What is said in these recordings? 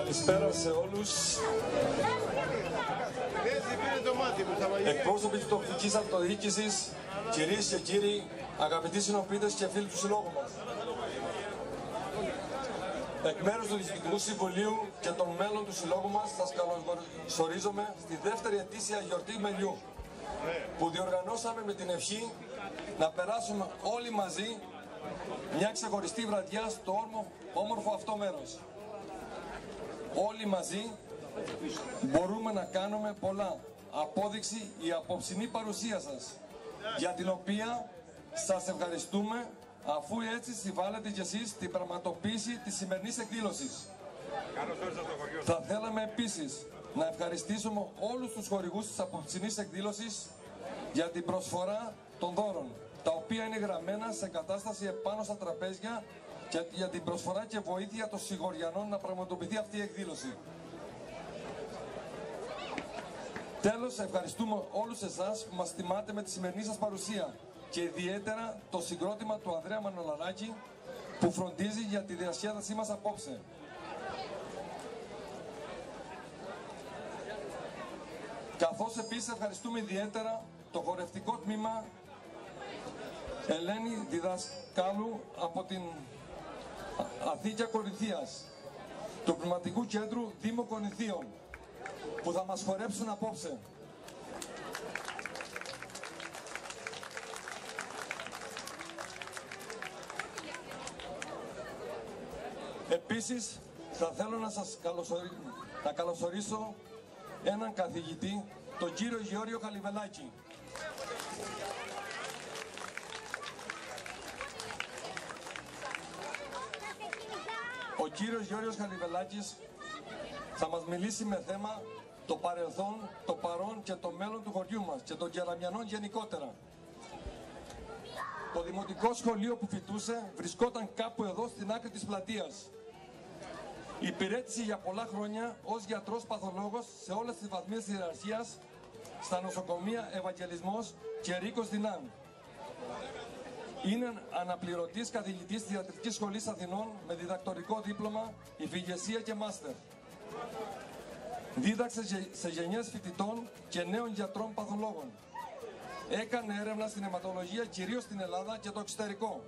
Καλησπέρα σε όλους. Εκπρόσωποι της τοπικής αυτοδιοίκησης, κυρίες και κύριοι, αγαπητοί συνοπίτες και φίλοι του συλλόγου μας. Εκ μέρους του Διοικητικού Συμβουλίου και των μέλων του συλλόγου μας, σας καλωσορίζομαι στη δεύτερη ετήσια γιορτή Μελιού, που διοργανώσαμε με την ευχή να περάσουμε όλοι μαζί μια ξεχωριστή βραδιά στο όμορφο αυτό μέρος. Όλοι μαζί μπορούμε να κάνουμε πολλά. Απόδειξη η απόψινή παρουσία σας, για την οποία σας ευχαριστούμε, αφού έτσι συμβάλλετε κι εσείς στην πραγματοποίηση της σημερινής εκδήλωσης. Θα θέλαμε επίσης να ευχαριστήσουμε όλους τους χορηγούς της απόψινής εκδήλωσης για την προσφορά των δώρων, τα οποία είναι γραμμένα σε κατάσταση επάνω στα τραπέζια, και για την προσφορά και βοήθεια των συγχωριανών να πραγματοποιηθεί αυτή η εκδήλωση. Τέλος, ευχαριστούμε όλους εσάς που μας τιμάτε με τη σημερινή σας παρουσία και ιδιαίτερα το συγκρότημα του Ανδρέα Μανολαράκη, που φροντίζει για τη διασκέδασή μας απόψε. Καθώς επίσης ευχαριστούμε ιδιαίτερα το χορευτικό τμήμα Ελένη Διδασκάλου από την Αθήκια Κορινθίας, του Πνευματικού Κέντρου Δήμου Κορινθίων, που θα μας χορέψουν απόψε. Επίσης, θα θέλω να καλωσορίσω έναν καθηγητή, τον κύριο Γεώργιο Χαλιβελάκη. Ο κύριος Γιώργος Χαλιβελάκης θα μας μιλήσει με θέμα το παρελθόν, το παρόν και το μέλλον του χωριού μας και των Κεραμιανών γενικότερα. Το δημοτικό σχολείο που φοιτούσε βρισκόταν κάπου εδώ στην άκρη της πλατείας. Υπηρέτησε για πολλά χρόνια ως γιατρός παθολόγος σε όλες τις βαθμίες της ιεραρχίας, στα νοσοκομεία Ευαγγελισμός και Ρίκος Δυνάμ. Είναι αναπληρωτής καθηγητής της Ιατρικής Σχολής Αθηνών με διδακτορικό δίπλωμα, υφηγεσία και μάστερ. Δίδαξε σε γενιές φοιτητών και νέων γιατρών παθολόγων. Έκανε έρευνα στην αιματολογία κυρίως στην Ελλάδα και το εξωτερικό.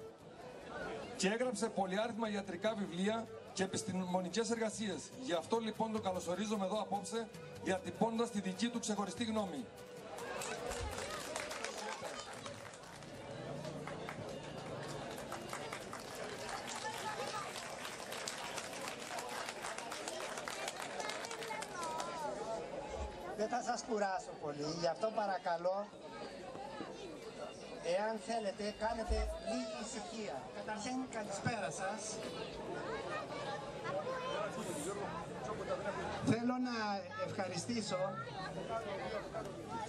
Και έγραψε πολυάριθμα ιατρικά βιβλία και επιστημονικές εργασίες. Γι' αυτό λοιπόν το καλωσορίζομαι εδώ απόψε, διατυπώνοντας τη δική του ξεχωριστή γνώμη. Δεν θα σας κουράσω πολύ, γι' αυτό παρακαλώ, εάν θέλετε, κάνετε λίγη ησυχία. Καταρχήν, καλησπέρα σας.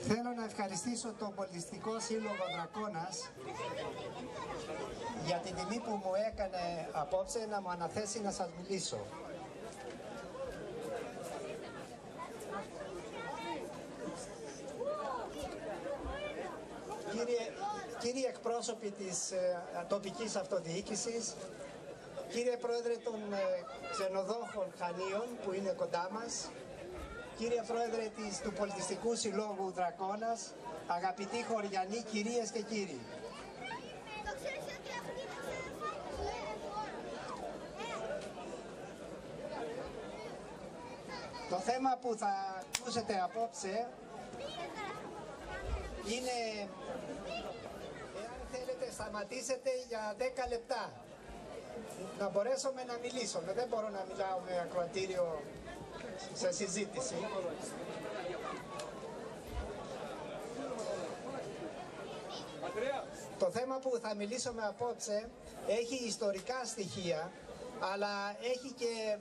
Θέλω να ευχαριστήσω τον Πολιτιστικό Σύλλογο Δρακώνας για την τιμή που μου έκανε απόψε να μου αναθέσει να σας μιλήσω. Κύριοι εκπρόσωποι της τοπικής αυτοδιοίκησης, κύριε Πρόεδρε των ξενοδόχων Χανίων που είναι κοντά μας, κύριε Πρόεδρε του Πολιτιστικού Συλλόγου Δρακώνας, αγαπητοί χωριανοί, κυρίες και κύριοι. Το θέμα που θα ακούσετε απόψε είναι, εάν θέλετε, σταματήσετε για 10 λεπτά να μπορέσουμε να μιλήσουμε. Δεν μπορώ να μιλάω με ακροατήριο σε συζήτηση. Το θέμα που θα μιλήσουμε απόψε έχει ιστορικά στοιχεία, αλλά έχει και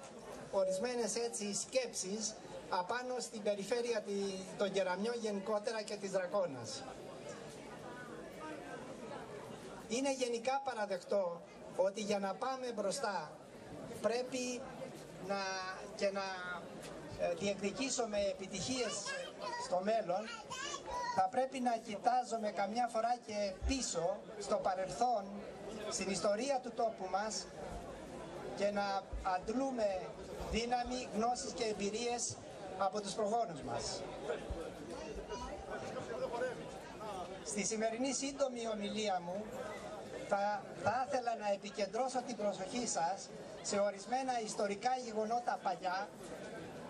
ορισμένες έτσι σκέψεις απάνω στην περιφέρεια των Κεραμιών γενικότερα και της Δρακώνας. Είναι γενικά παραδεκτό ότι για να πάμε μπροστά πρέπει να διεκδικήσουμε επιτυχίες στο μέλλον, θα πρέπει να κοιτάζουμε καμιά φορά και πίσω στο παρελθόν, στην ιστορία του τόπου μας, και να αντλούμε δύναμη, γνώσεις και εμπειρίες από τους προγόνους μας. Στη σημερινή σύντομη ομιλία μου θα ήθελα να επικεντρώσω την προσοχή σας σε ορισμένα ιστορικά γεγονότα παλιά,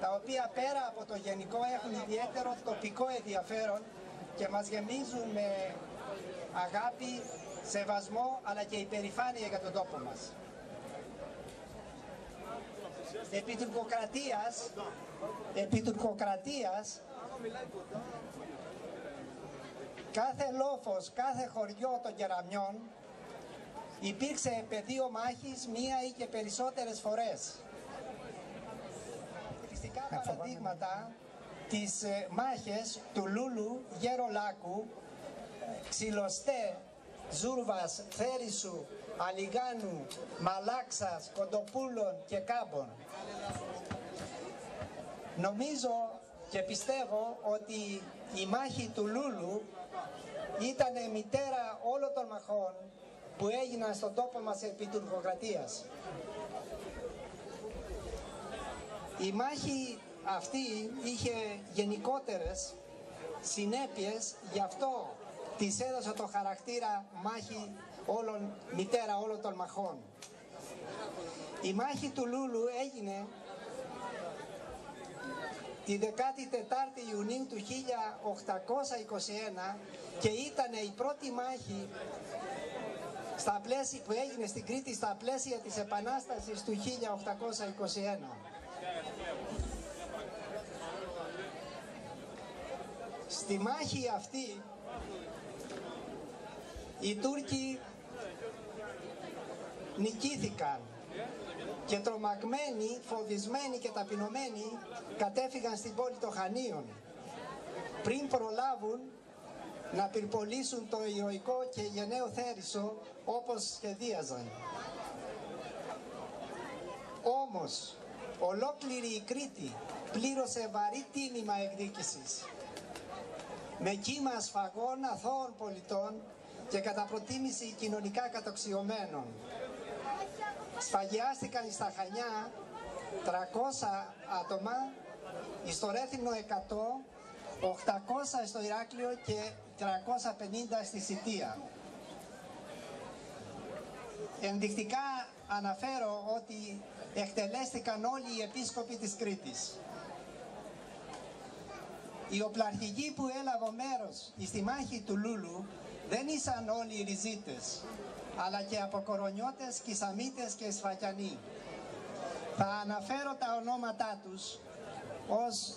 τα οποία πέρα από το γενικό έχουν ιδιαίτερο τοπικό ενδιαφέρον και μας γεμίζουν με αγάπη, σεβασμό αλλά και υπερηφάνεια για τον τόπο μας. Επί τουρκοκρατίας, κάθε λόφος, κάθε χωριό των κεραμιών υπήρξε πεδίο μάχης μία ή και περισσότερες φορές. Φυσικά παραδείγματα τις μάχες του Λούλου, Γερολάκου, Ξυλοστέ, Ζούρβας, Θέρισου, Αλιγάνου, Μαλάξας, Κοντοπούλων και Κάμπων. Νομίζω και πιστεύω ότι η μάχη του Λούλου ήταν μητέρα όλων των μαχών που έγιναν στον τόπο μας επί τουρκοκρατίας. Η μάχη αυτή είχε γενικότερες συνέπειες, γι' αυτό της έδωσε το χαρακτήρα μάχη μητέρα όλων των μαχών. Η μάχη του Λούλου έγινε τη 14η Ιουνίου του 1821 και ήταν η πρώτη μάχη που έγινε στην Κρήτη στα πλαίσια της Επανάστασης του 1821. Στη μάχη αυτή οι Τούρκοι νικήθηκαν και τρομαγμένοι, φοβισμένοι και ταπεινωμένοι κατέφυγαν στην πόλη των Χανίων πριν προλάβουν να πυρπολίσουν το ηρωικό και γενναίο Θέρισο όπως σχεδίαζαν. Όμως ολόκληρη η Κρήτη πλήρωσε βαρύ τίμημα εκδίκησης με κύμα σφαγών αθώων πολιτών και κατά προτίμηση κοινωνικά κατοξιωμένων. Σφαγιάστηκαν στα Χανιά 300 άτομα, στο Ρέθυμνο 100, 800 στο Ηράκλειο και 350 στη Σιτία. Ενδεικτικά αναφέρω ότι εκτελέστηκαν όλοι οι επίσκοποι της Κρήτης. Οι οπλαρχηγοί που έλαβαν μέρος στη μάχη του Λούλου δεν ήσαν όλοι οι Ριζίτες, αλλά και Αποκορονιώτες, Κισαμίτες και Σφακιανοί. Θα αναφέρω τα ονόματά τους ως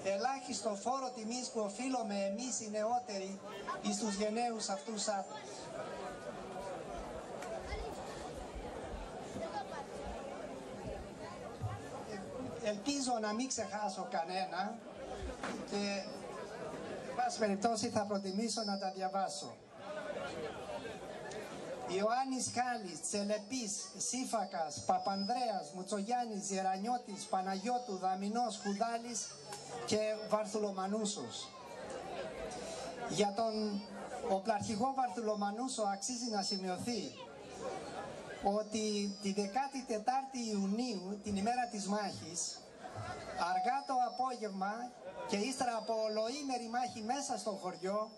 ελάχιστο φόρο τιμής που οφείλουμε εμείς οι νεότεροι εις τους γενναίους αυτούς άτομους. Ελπίζω να μην ξεχάσω κανένα και εν πάση περιπτώσει θα προτιμήσω να τα διαβάσω. Ιωάννης Χάλης, Τσελεπής, Σύφακας, Παπανδρέας, Μουτσογιάννης, Γερανιώτης, Παναγιώτου, Δαμινός, Χουδάλης και Βαρθουλομανούσος. Για τον οπλαρχηγό Βαρθουλομανούσο αξίζει να σημειωθεί ότι τη 14η Ιουνίου, την ημέρα της μάχης, αργά το απόγευμα και ύστερα από ολοήμερη μάχη μέσα στο χωριό,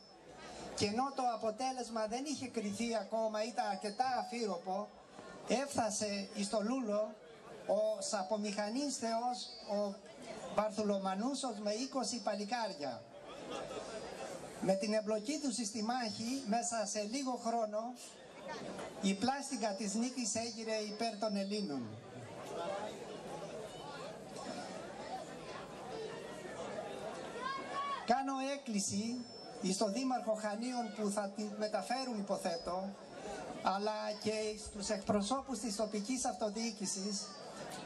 και ενώ το αποτέλεσμα δεν είχε κριθεί ακόμα, ήταν αρκετά αφύροπο, έφτασε στο Λούλο ο σαπομηχανής θεός, ο Βαρθουλομανούσος με 20 παλικάρια. Με την εμπλοκή του στη μάχη, μέσα σε λίγο χρόνο, η πλάστικα της νίκης έγινε υπέρ των Ελλήνων. Κάνω έκκληση στον Δήμαρχο Χανίων που θα τη μεταφέρουν υποθέτω, αλλά και στους εκπροσώπους της τοπικής αυτοδιοίκησης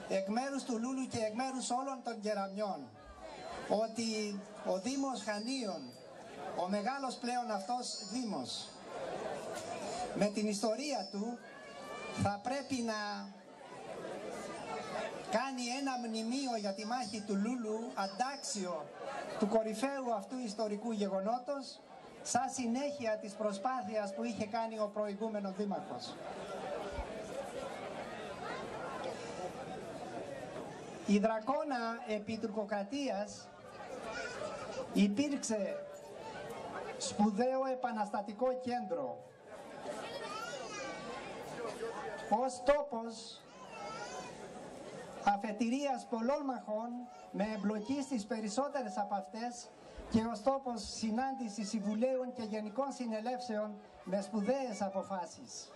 εκ μέρους του Λούλου και εκ μέρους όλων των κεραμιών, ότι ο Δήμος Χανίων, ο μεγάλος πλέον αυτός Δήμος, με την ιστορία του θα πρέπει να κάνει ένα μνημείο για τη μάχη του Λούλου αντάξιο του κορυφαίου αυτού ιστορικού γεγονότος, σαν συνέχεια της προσπάθειας που είχε κάνει ο προηγούμενος δήμαρχος. Η Δρακώνα επί τουρκοκρατίας υπήρξε σπουδαίο επαναστατικό κέντρο ως τόπος αφετηρίας πολλών μαχών με εμπλοκή στις περισσότερες από αυτές και ως τόπος συνάντησης συμβουλέων και γενικών συνελεύσεων με σπουδαίες αποφάσεις.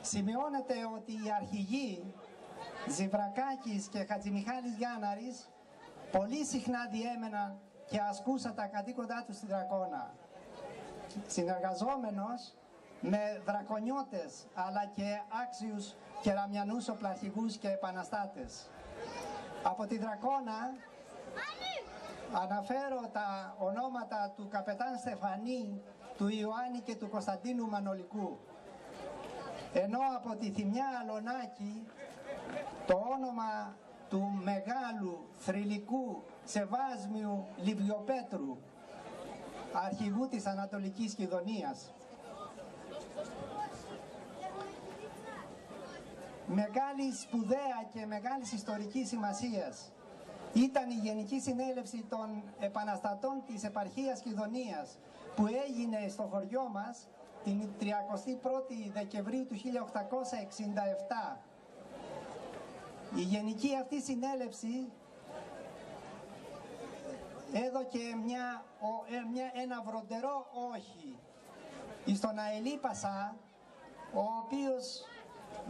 Σημειώνεται ότι οι αρχηγοί Ζιβρακάκης και Χατζημιχάλης Γιάνναρης πολύ συχνά διέμεναν και ασκούσαν τα καθήκοντά τους στη Δρακώνα, συνεργαζόμενος με δρακονιώτες αλλά και άξιους κεραμιανούς οπλαρχηγούς και επαναστάτες. Από τη Δρακώνα αναφέρω τα ονόματα του καπετάν Στεφανή, του Ιωάννη και του Κωνσταντίνου Μανολικού, ενώ από τη Θυμιά Αλωνάκη το όνομα του μεγάλου θρυλικού Σεβάσμιου Λιβιοπέτρου, αρχηγού της Ανατολικής Κιδωνίας. Μεγάλη σπουδαία και μεγάλης ιστορικής σημασίας ήταν η Γενική Συνέλευση των Επαναστατών της Επαρχίας Κιδωνίας που έγινε στο χωριό μας την 31η Δεκεμβρίου του 1867. Η Γενική αυτή Συνέλευση έδωκε ένα βροντερό όχι στον Αελή Πασά, ο οποίος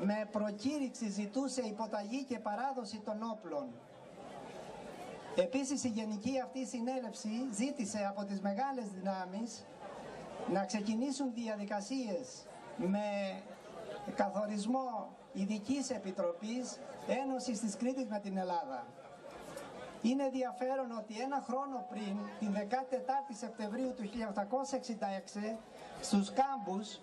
με προκήρυξη ζητούσε υποταγή και παράδοση των όπλων. Επίσης η Γενική αυτή Συνέλευση ζήτησε από τις μεγάλες δυνάμεις να ξεκινήσουν διαδικασίες με καθορισμό ειδικής επιτροπής ένωσης της Κρήτης με την Ελλάδα. Είναι ενδιαφέρον ότι ένα χρόνο πριν, την 14η Σεπτεμβρίου του 1866, στους Κάμπους,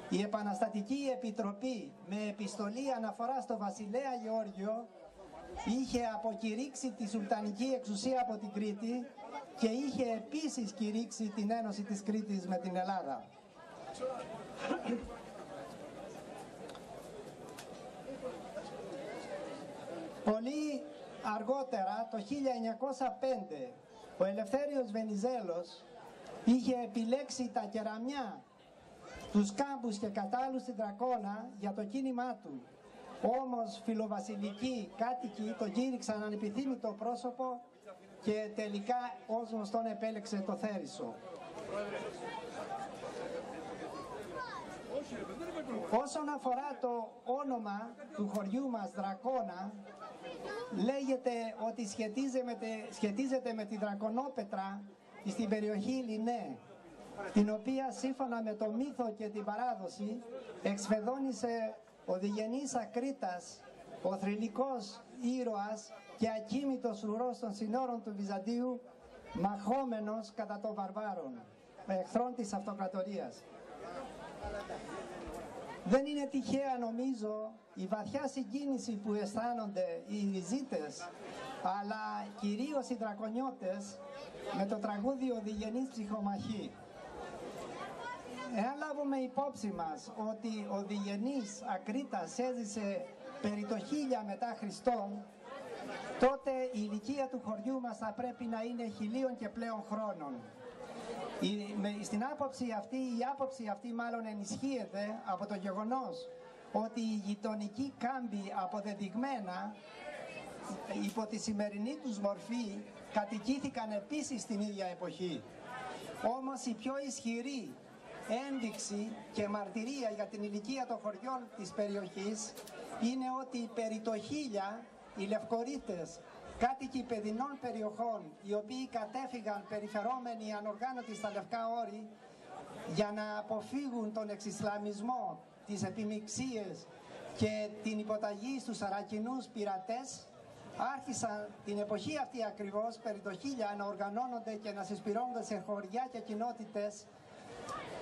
η Επαναστατική Επιτροπή με επιστολή αναφορά στο βασιλέα Γεώργιο είχε αποκηρύξει τη σουλτανική εξουσία από την Κρήτη και είχε επίσης κηρύξει την ένωση της Κρήτης με την Ελλάδα. Πολύ αργότερα, το 1905, ο Ελευθέριος Βενιζέλος είχε επιλέξει τα κεραμιά, τους Κάμπους και Κατάλους στην Δρακώνα για το κίνημά του. Όμως φιλοβασιλικοί κάτοικοι τον κήρυξαν ανεπιθύμητο πρόσωπο και τελικά ως γνωστόν επέλεξε το Θέρισο. Όσον αφορά το όνομα του χωριού μας Δρακώνα, λέγεται ότι σχετίζεται με τη Δρακονόπετρα στην περιοχή Λινέ, την οποία σύμφωνα με το μύθο και την παράδοση εξφεδώνησε ο διγενής Ακρίτας, ο θρυλικός ήρωας και ακίμητος ουρός των συνόρων του Βυζαντίου, μαχόμενος κατά των βαρβάρων, εχθρών της αυτοκρατορίας. Δεν είναι τυχαία νομίζω η βαθιά συγκίνηση που αισθάνονται οι Ριζίτες, αλλά κυρίως οι Δρακονιώτες με το τραγούδι «Ο Διγενής Ψυχομαχή». Εάν λάβουμε υπόψη μας ότι ο Διγενής Ακρίτας έζησε περί το 1000 μετά Χριστόν, τότε η ηλικία του χωριού μας θα πρέπει να είναι 1000 και πλέον χρόνων. Στην η άποψη αυτή μάλλον ενισχύεται από το γεγονός ότι οι γειτονικοί κάμποι αποδεδειγμένα υπό τη σημερινή τους μορφή κατοικήθηκαν επίσης την ίδια εποχή. Όμως η πιο ισχυρή ένδειξη και μαρτυρία για την ηλικία των χωριών της περιοχής είναι ότι περί το 1000 οι Λευκορείτες, κάτοικοι παιδινών περιοχών, οι οποίοι κατέφυγαν περιφερόμενοι ανοργάνωτοι στα Λευκά Όρη για να αποφύγουν τον εξισλαμισμό, τις επιμιξίες και την υποταγή στους Αρακινούς πειρατές, άρχισαν την εποχή αυτή ακριβώς περί το 1000 να οργανώνονται και να συσπηρώνονται σε χωριά και κοινότητες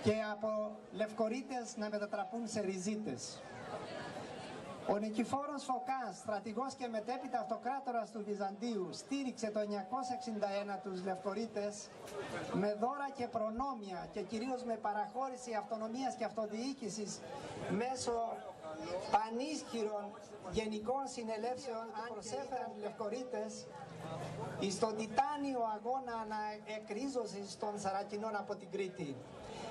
και από Λευκορείτες να μετατραπούν σε Ριζίτες. Ο Νικηφόρος Φωκάς, στρατηγός και μετέπειτα αυτοκράτορας του Βυζαντίου, στήριξε το 961 τους Λευκορείτες με δώρα και προνόμια και κυρίως με παραχώρηση αυτονομίας και αυτοδιοίκησης μέσω πανίσχυρων γενικών συνελεύσεων που προσέφεραν οι Λευκορείτες στον τιτάνιο αγώνα αναεκρίζωσης των Σαρακινών από την Κρήτη.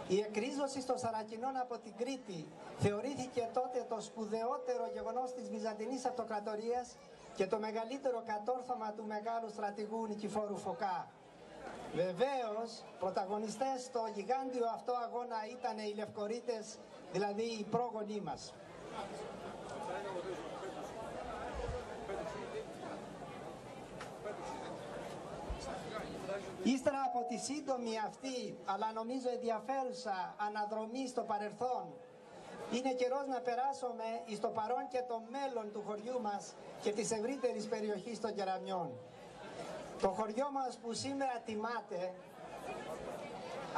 Η εκρίζωση των Σαρακινών από την Κρήτη θεωρήθηκε τότε το σπουδαιότερο γεγονός της Βυζαντινής Αυτοκρατορίας και το μεγαλύτερο κατόρθωμα του μεγάλου στρατηγού Νικηφόρου Φωκά. Βεβαίως, πρωταγωνιστές στο γιγάντιο αυτό αγώνα ήταν οι Λευκορείτες, δηλαδή οι πρόγονοί μας. Ύστερα από τη σύντομη αυτή, αλλά νομίζω ενδιαφέρουσα αναδρομή στο παρελθόν, είναι καιρός να περάσουμε στο παρόν και το μέλλον του χωριού μας και της ευρύτερης περιοχής των Κεραμιών. Το χωριό μας που σήμερα τιμάται,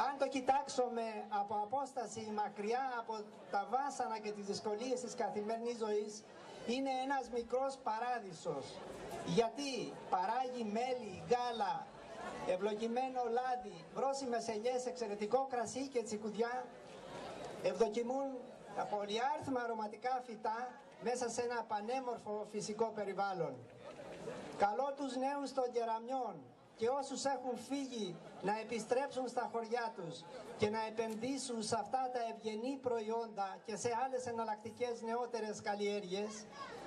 αν το κοιτάξουμε από απόσταση μακριά από τα βάσανα και τις δυσκολίες της καθημερινής ζωής, είναι ένας μικρός παράδεισος. Γιατί παράγει μέλι, γάλα, ευλογημένο λάδι, βρώσιμες ελιές, εξαιρετικό κρασί και τσικουδιά, ευδοκιμούν τα πολυάριθμα αρωματικά φυτά μέσα σε ένα πανέμορφο φυσικό περιβάλλον. Καλώ τους νέους των Κεραμιών και όσους έχουν φύγει να επιστρέψουν στα χωριά τους και να επενδύσουν σε αυτά τα ευγενή προϊόντα και σε άλλες εναλλακτικές νεότερες καλλιέργειες,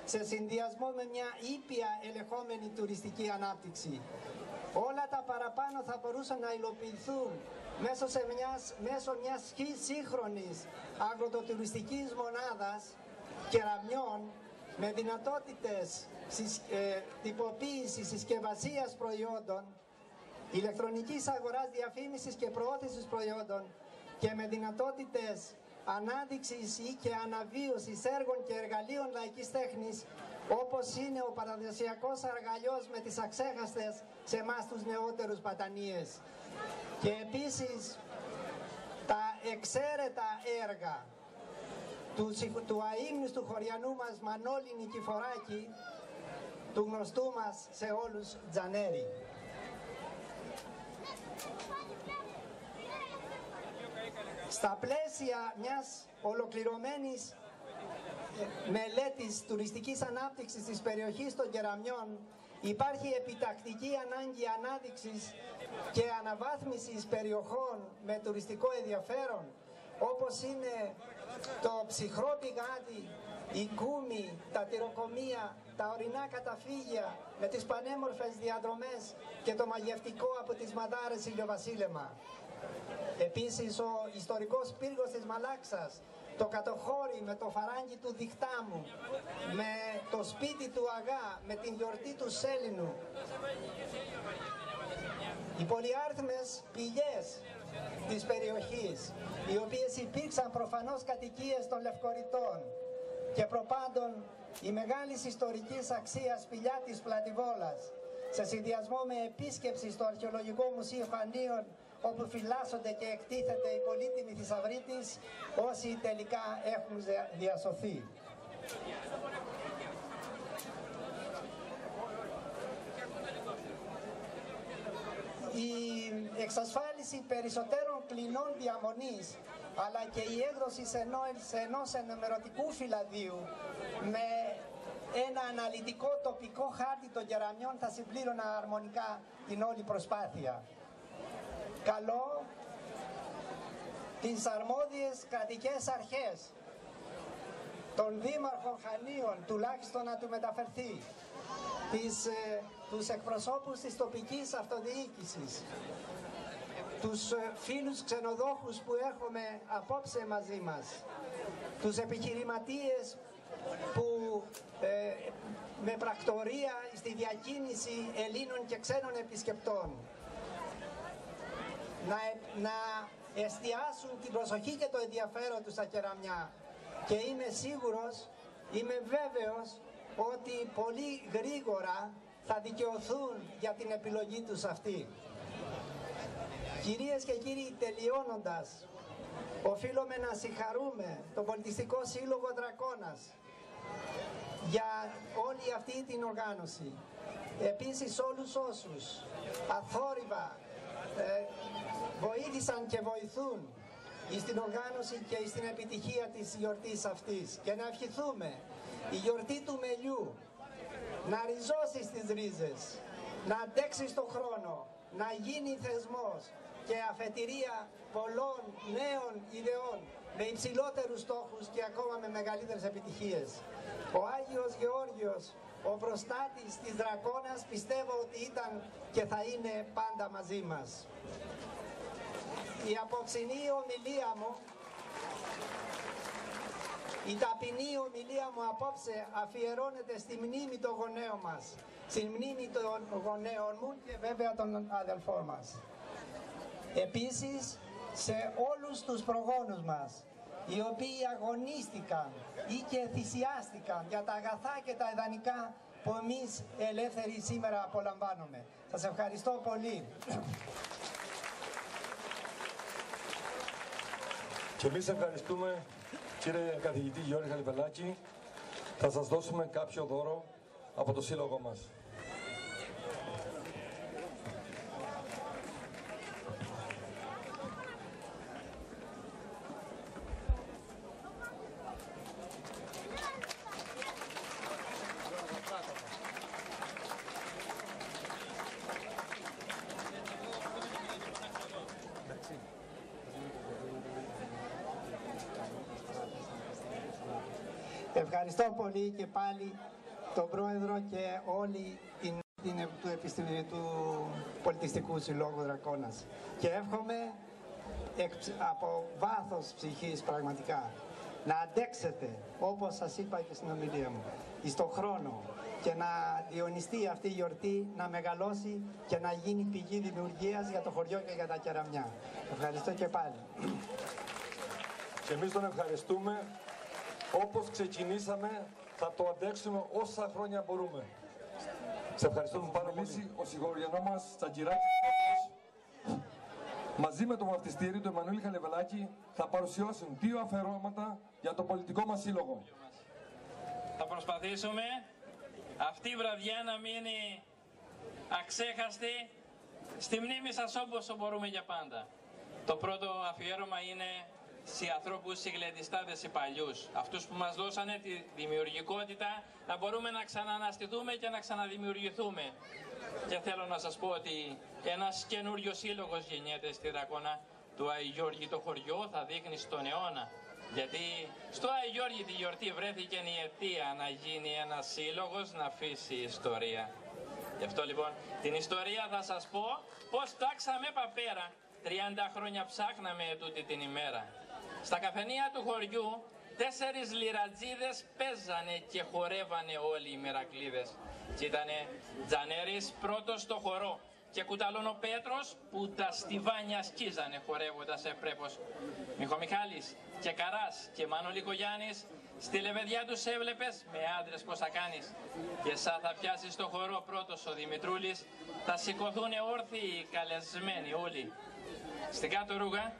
σε συνδυασμό με μια ήπια ελεγχόμενη τουριστική ανάπτυξη. Όλα τα παραπάνω θα μπορούσαν να υλοποιηθούν μέσω μιας σύγχρονης αγροτοτουριστικής μονάδας Κεραμιών με δυνατότητες τυποποίησης, συσκευασίας προϊόντων, ηλεκτρονικής αγοράς, διαφήμισης και προώθησης προϊόντων και με δυνατότητες ανάδειξης ή και αναβίωσης έργων και εργαλείων λαϊκής τέχνης, όπως είναι ο παραδοσιακός αργαλιός με τις αξέχαστες σε εμάς τους νεότερους πατανίες. Και επίσης τα εξαίρετα έργα του αείμνηστου χωριανού μας Μανώλη Νικηφοράκη, του γνωστού μας σε όλους Τζανέρη. Στα πλαίσια μιας ολοκληρωμένης μελέτης τουριστικής ανάπτυξης της περιοχής των Κεραμιών, υπάρχει επιτακτική ανάγκη ανάδειξης και αναβάθμισης περιοχών με τουριστικό ενδιαφέρον, όπως είναι το ψυχρό πηγάδι, η Κούμη, τα τυροκομεία, τα ορεινά καταφύγια με τις πανέμορφες διαδρομές και το μαγευτικό από τις Μαδάρες ηλιοβασίλεμα. Επίσης ο ιστορικός πύργος της Μαλάξας, το κατοχώρι με το φαράγγι του Διχτάμου, με το σπίτι του Αγά, με την γιορτή του Σέλινου. Οι πολυάριθμες πηγές της περιοχής, οι οποίες υπήρξαν προφανώς κατοικίες των Λευκορειτών, και προπάντων η μεγάλης ιστορικής αξίας σπηλιά της Πλατιβόλας, σε συνδυασμό με επίσκεψη στο Αρχαιολογικό Μουσείο Χανίων, όπου φυλάσσονται και εκτίθεται η πολύτιμη θησαυρή της, όσοι τελικά έχουν διασωθεί. Η εξασφάλιση περισσότερων κλινών διαμονής, αλλά και η έκδοση ενός ενημερωτικού φυλαδίου με ένα αναλυτικό τοπικό χάρτη των Κεραμιών θα συμπλήρωνα αρμονικά την όλη προσπάθεια. Καλώ τις αρμόδιες κρατικές αρχές, των Δήμαρχων Χανίων τουλάχιστον να του μεταφερθεί, τους εκπροσώπους της τοπικής αυτοδιοίκησης, τους φίλους ξενοδόχους που έχουμε απόψε μαζί μας, τους επιχειρηματίες που με πρακτορία στη διακίνηση Ελλήνων και ξένων επισκεπτών να εστιάσουν την προσοχή και το ενδιαφέρον τους στα Κεραμιά, και είμαι σίγουρος, είμαι βέβαιος ότι πολύ γρήγορα θα δικαιωθούν για την επιλογή τους αυτή. Κυρίες και κύριοι, τελειώνοντας, οφείλουμε να συγχαρούμε τον Πολιτιστικό Σύλλογο Δρακώνας για όλη αυτή την οργάνωση. Επίσης όλους όσους αθόρυβα βοήθησαν και βοηθούν στην οργάνωση και στην επιτυχία της γιορτής αυτής και να ευχηθούμε η γιορτή του μελιού να ριζώσει στις ρίζες, να αντέξει στον χρόνο, να γίνει θεσμός και αφετηρία πολλών νέων ιδεών με υψηλότερους στόχους και ακόμα με μεγαλύτερες επιτυχίες. Ο Άγιος Γεώργιος, ο προστάτης της Δρακώνας, πιστεύω ότι ήταν και θα είναι πάντα μαζί μας. Η απόψινή ομιλία μου, η ταπεινή ομιλία μου απόψε αφιερώνεται στη μνήμη των γονέων μας, στη μνήμη των γονέων μου και βέβαια των αδελφών μας. Επίσης σε όλους τους προγόνους μας, οι οποίοι αγωνίστηκαν ή και θυσιάστηκαν για τα αγαθά και τα ιδανικά που εμείς ελεύθεροι σήμερα απολαμβάνουμε. Σας ευχαριστώ πολύ. Και εμείς ευχαριστούμε, κύριε καθηγητή Γιώργη Χαλιβελάκη. Θα σας δώσουμε κάποιο δώρο από το σύλλογο μας. Ευχαριστώ πολύ και πάλι τον Πρόεδρο και όλη του Πολιτιστικού Συλλόγου Δρακώνας. Και εύχομαι από βάθος ψυχής πραγματικά να αντέξετε, όπως σας είπα και στην ομιλία μου, στον χρόνο και να διονυστεί αυτή η γιορτή, να μεγαλώσει και να γίνει πηγή δημιουργίας για το χωριό και για τα κεραμιά. Ευχαριστώ και πάλι. Και εμείς τον ευχαριστούμε. Όπως ξεκινήσαμε, θα το αντέξουμε όσα χρόνια μπορούμε. Σε ευχαριστούμε πάρα πολύ. Ο συγχωριανό μας Τσαγκυράκης μαζί με το βαφτιστήριο του Εμμανουήλ Χαλιβελάκη θα παρουσιάσουν 2 αφιερώματα για το πολιτικό μας σύλλογο. Θα προσπαθήσουμε αυτή η βραδιά να μείνει αξέχαστη στη μνήμη σας όπως μπορούμε για πάντα. Το πρώτο αφιέρωμα είναι σε ανθρώπους, οι γλεντιστάδες, οι παλιούς. Αυτούς που μας δώσανε τη δημιουργικότητα να μπορούμε να ξανααναστηθούμε και να ξαναδημιουργηθούμε. Και θέλω να σας πω ότι ένας καινούριος σύλλογος γεννιέται στη Δρακώνα του Άη Γιώργη. Το χωριό θα δείχνει στον αιώνα. Γιατί στο Άη Γιώργη τη γιορτή βρέθηκε η αιτία να γίνει ένας σύλλογος, να αφήσει ιστορία. Γι' αυτό λοιπόν την ιστορία θα σας πω πως τάξαμε παπέρα. 30 χρόνια ψάχναμε τούτη την ημέρα. Στα καφενεία του χωριού 4 λιρατζίδες παίζανε και χορεύανε όλοι οι μερακλίδες. Και ήτανε Τζανέρης πρώτος στο χορό και Κουταλώνο Πέτρος που τα στιβάνια σκίζανε χορεύοντας ευπρέπως. Μιχομιχάλης και Καράς και Μανολίκο Γιάννης στη λεβεδιά τους έβλεπες με άντρες πως θα κάνεις. Και σαν θα πιάσει στο χορό πρώτος ο Δημητρούλης θα σηκωθούν όρθιοι οι καλεσμένοι όλοι. Στην κάτω ρούγα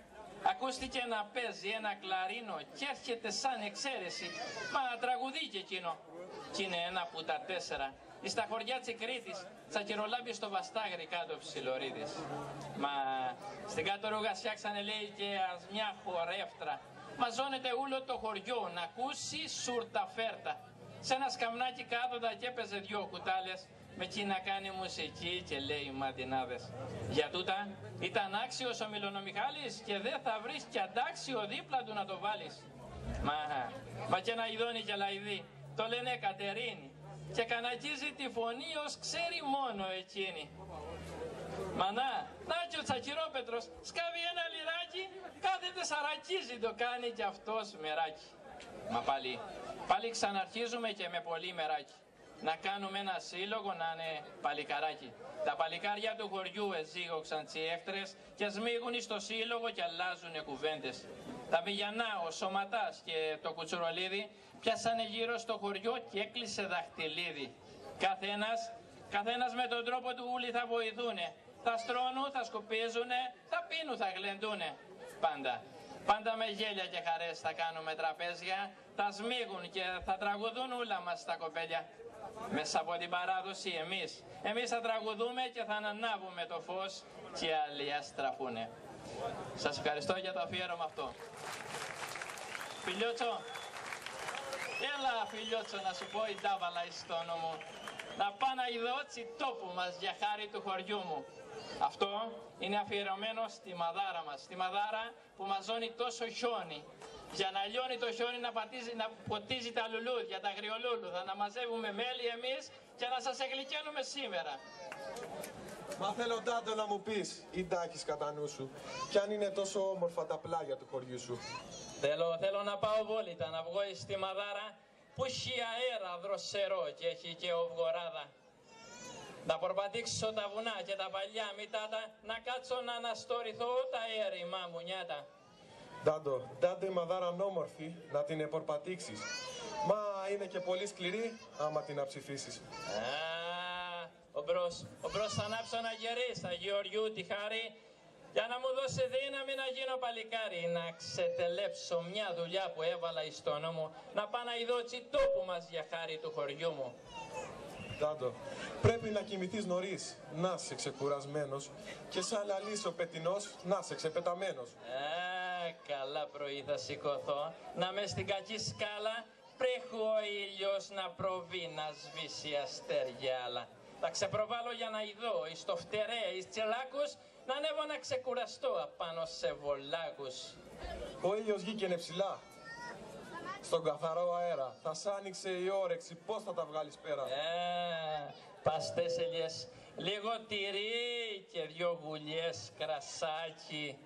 ακούστηκε να παίζει ένα κλαρίνο και έρχεται σαν εξαίρεση. Μα τραγουδί και εκείνο. Κι είναι ένα από τα 4. Στα χωριά της Κρήτης, Τσακυρολάμπη στο Βαστάγρι κάτω Ψιλορίδης. Μα στην κάτω ρούγα φτιάξανε λέει και μια χορεύτρα. Μαζώνεται όλο το χωριό να ακούσει σουρταφέρτα. Σε ένα σκαμνάκι κάθοντα και έπαιζε 2 κουτάλες με εκεί να κάνει μουσική και λέει μαντινάδες. Για τούτα ήταν άξιος ο Μιλονομιχάλης και δεν θα βρεις κι αντάξιο δίπλα του να το βάλεις. Μα και ένα ειδώνει και λαϊδί, το λένε Κατερίνη και κανακίζει τη φωνή ως ξέρει μόνο εκείνη. Μα να και ο Τσακυρόπετρος σκάβει ένα λιράκι, κάθεται σαρακίζει το κάνει κι αυτός μεράκι. Μα πάλι ξαναρχίζουμε και με πολύ μεράκι. Να κάνουμε ένα σύλλογο να είναι παλικαράκι. Τα παλικάρια του χωριού εζήγοξαν τσιέφτρες και σμίγουν στο σύλλογο και αλλάζουνε κουβέντες. Τα Βηγιανά, ο Σωματάς και το Κουτσουρολίδι πιάσανε γύρω στο χωριό και έκλεισε δαχτυλίδι. Καθένας με τον τρόπο του ούλοι θα βοηθούνε. Θα στρώνουν, θα σκουπίζουνε, θα πίνουν, θα γλεντούνε. Πάντα με γέλια και χαρές θα κάνουμε τραπέζια, θα σμίγουν και θα τραγουδούν όλα μας τα κοπέλια. Μέσα από την παράδοση εμείς θα τραγουδούμε και θα ανανάβουμε το φως και άλλοι αστραφούνε. Σας ευχαριστώ για το αφιέρωμα αυτό. Φιλιότσο, έλα φιλιότσο να σου πω η τάβαλα εις το όνομα μου. Να πάω να ειδώ τόπου μας για χάρη του χωριού μου. Αυτό είναι αφιερωμένο στη μαδάρα μας. Στη μαδάρα που μαζώνει τόσο χιόνι. Για να λιώνει το χιόνι να ποτίζει τα λουλούδια, τα αγριολούλουδα, να μαζεύουμε μέλι εμείς και να σας εγλυκαίνουμε σήμερα. Μα θέλω Τάντο να μου πεις, ή τα έχεις κατά νου σου, κι αν είναι τόσο όμορφα τα πλάγια του χωριού σου. Θέλω να πάω βόλητα, να βγω στη μαδάρα που έχει αέρα δροσερό και έχει και οβγοράδα. Να προπατήξω τα βουνά και τα παλιά μητάτα, να κάτσω να αναστορηθώ τα έρημά μου νιάτα. Τάντο η μαδάρα ανώμορφη, να την επορπατήξεις. Μα είναι και πολύ σκληρή, άμα την αψηφίσεις. Ομπρός θα ανάψω να γερείς, Αγιοριού τη χάρη, για να μου δώσει δύναμη να γίνω παλικάρι, να ξετελέψω μια δουλειά που έβαλα εις το νόμο, να πάω να ειδώ τόπου μας για χάρη του χωριού μου. Τάντο, πρέπει να κοιμηθείς νωρίς, να είσαι ξεκουρασμένος, και σαν λαλής ο πετεινός, να είσαι ξεπεταμένος. Καλά πρωί θα σηκωθώ, να μες στην κακή σκάλα, πρέχου ο ήλιος να προβεί να σβήσει αστέρια άλλα. Θα ξεπροβάλλω για να ειδώ εις το φτερέ, εις τσελάκους, να ανέβω να ξεκουραστώ απάνω σε βολάκους. Ο ήλιος βγήκαινε ψηλά, στον καθαρό αέρα. Θα σ' άνοιξε η όρεξη, πώς θα τα βγάλεις πέρα. Παστέσελιες, λίγο τυρί και 2 γουλιές κρασάκι.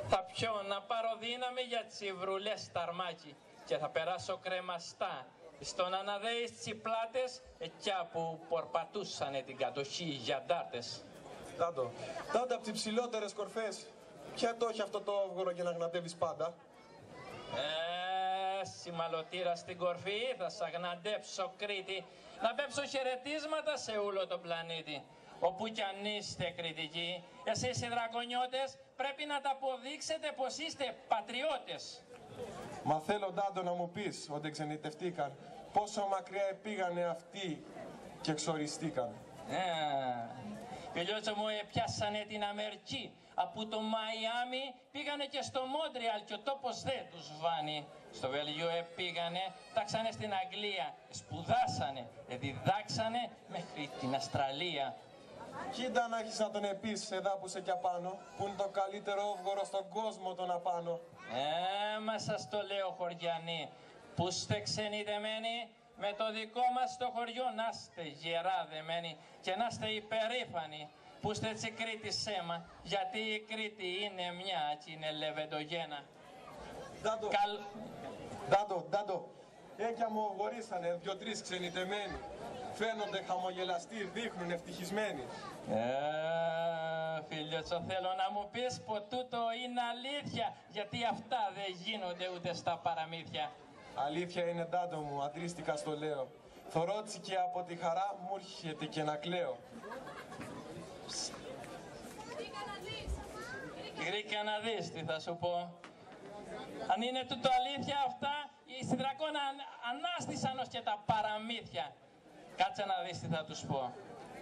Θα πιω να πάρω δύναμη για τσιβρουλές ταρμάκι και θα περάσω κρεμαστά στον αναδέει στις πλάτες εκιά που πορπατούσανε την κατοχή οι γιαντάρτες. Τάντο, από τις ψηλότερες κορφές, ποια το έχει αυτό το όβγορο για να γνατεύεις πάντα. Συμμαλωτήρα στην κορφή, θα σ' αγναντέψω Κρήτη, να πέψω χαιρετίσματα σε όλο τον πλανήτη. Όπου κι αν είστε κριτικοί, εσείς οι δρακονιώτες πρέπει να τα αποδείξετε πως είστε πατριώτες. Μα θέλω Τάντο να μου πεις, ότι ξενιτευτήκαν, πόσο μακριά πήγανε αυτοί και εξοριστήκαν. Φιλιότσο μου, πιάσανε την Αμερική. Από το Μαϊάμι πήγανε και στο Μόντρεαλ και ο τόπος δεν τους βάνει. Στο Βέλγιο πήγανε, τάξανε στην Αγγλία, σπουδάσανε, διδάξανε μέχρι την Αυστραλία. Κοίτα να έχεις να τον επείς εδώ που είσαι κι απάνω, που είναι το καλύτερο όβγορο στον κόσμο τον απάνω. Μα σας το λέω χωριανοί, που είστε ξενιδεμένοι, με το δικό μας το χωριό να είστε γερά δεμένοι και να είστε υπερήφανοι που είστε έτσι Κρήτη σέμα, γιατί η Κρήτη είναι μια και είναι λεβεντογένα. Τάντο, έκια μου οβγορίσανε 2-3 ξενιτεμένοι. Φαίνονται χαμογελαστοί, δείχνουν ευτυχισμένοι. Φίλιοτσο, θέλω να μου πεις πως τούτο είναι αλήθεια, γιατί αυτά δεν γίνονται ούτε στα παραμύθια. Αλήθεια είναι Τάντο μου, αντρίστηκα στο λέω. Θωρότσι και από τη χαρά μου έρχεται και να κλαίω. Γρήκα να δεις τι θα σου πω. Αν είναι τούτο αλήθεια αυτά, οι Συνδρακόνα ανάστησαν ως και τα παραμύθια. Κάτσε να δεις τι θα τους πω.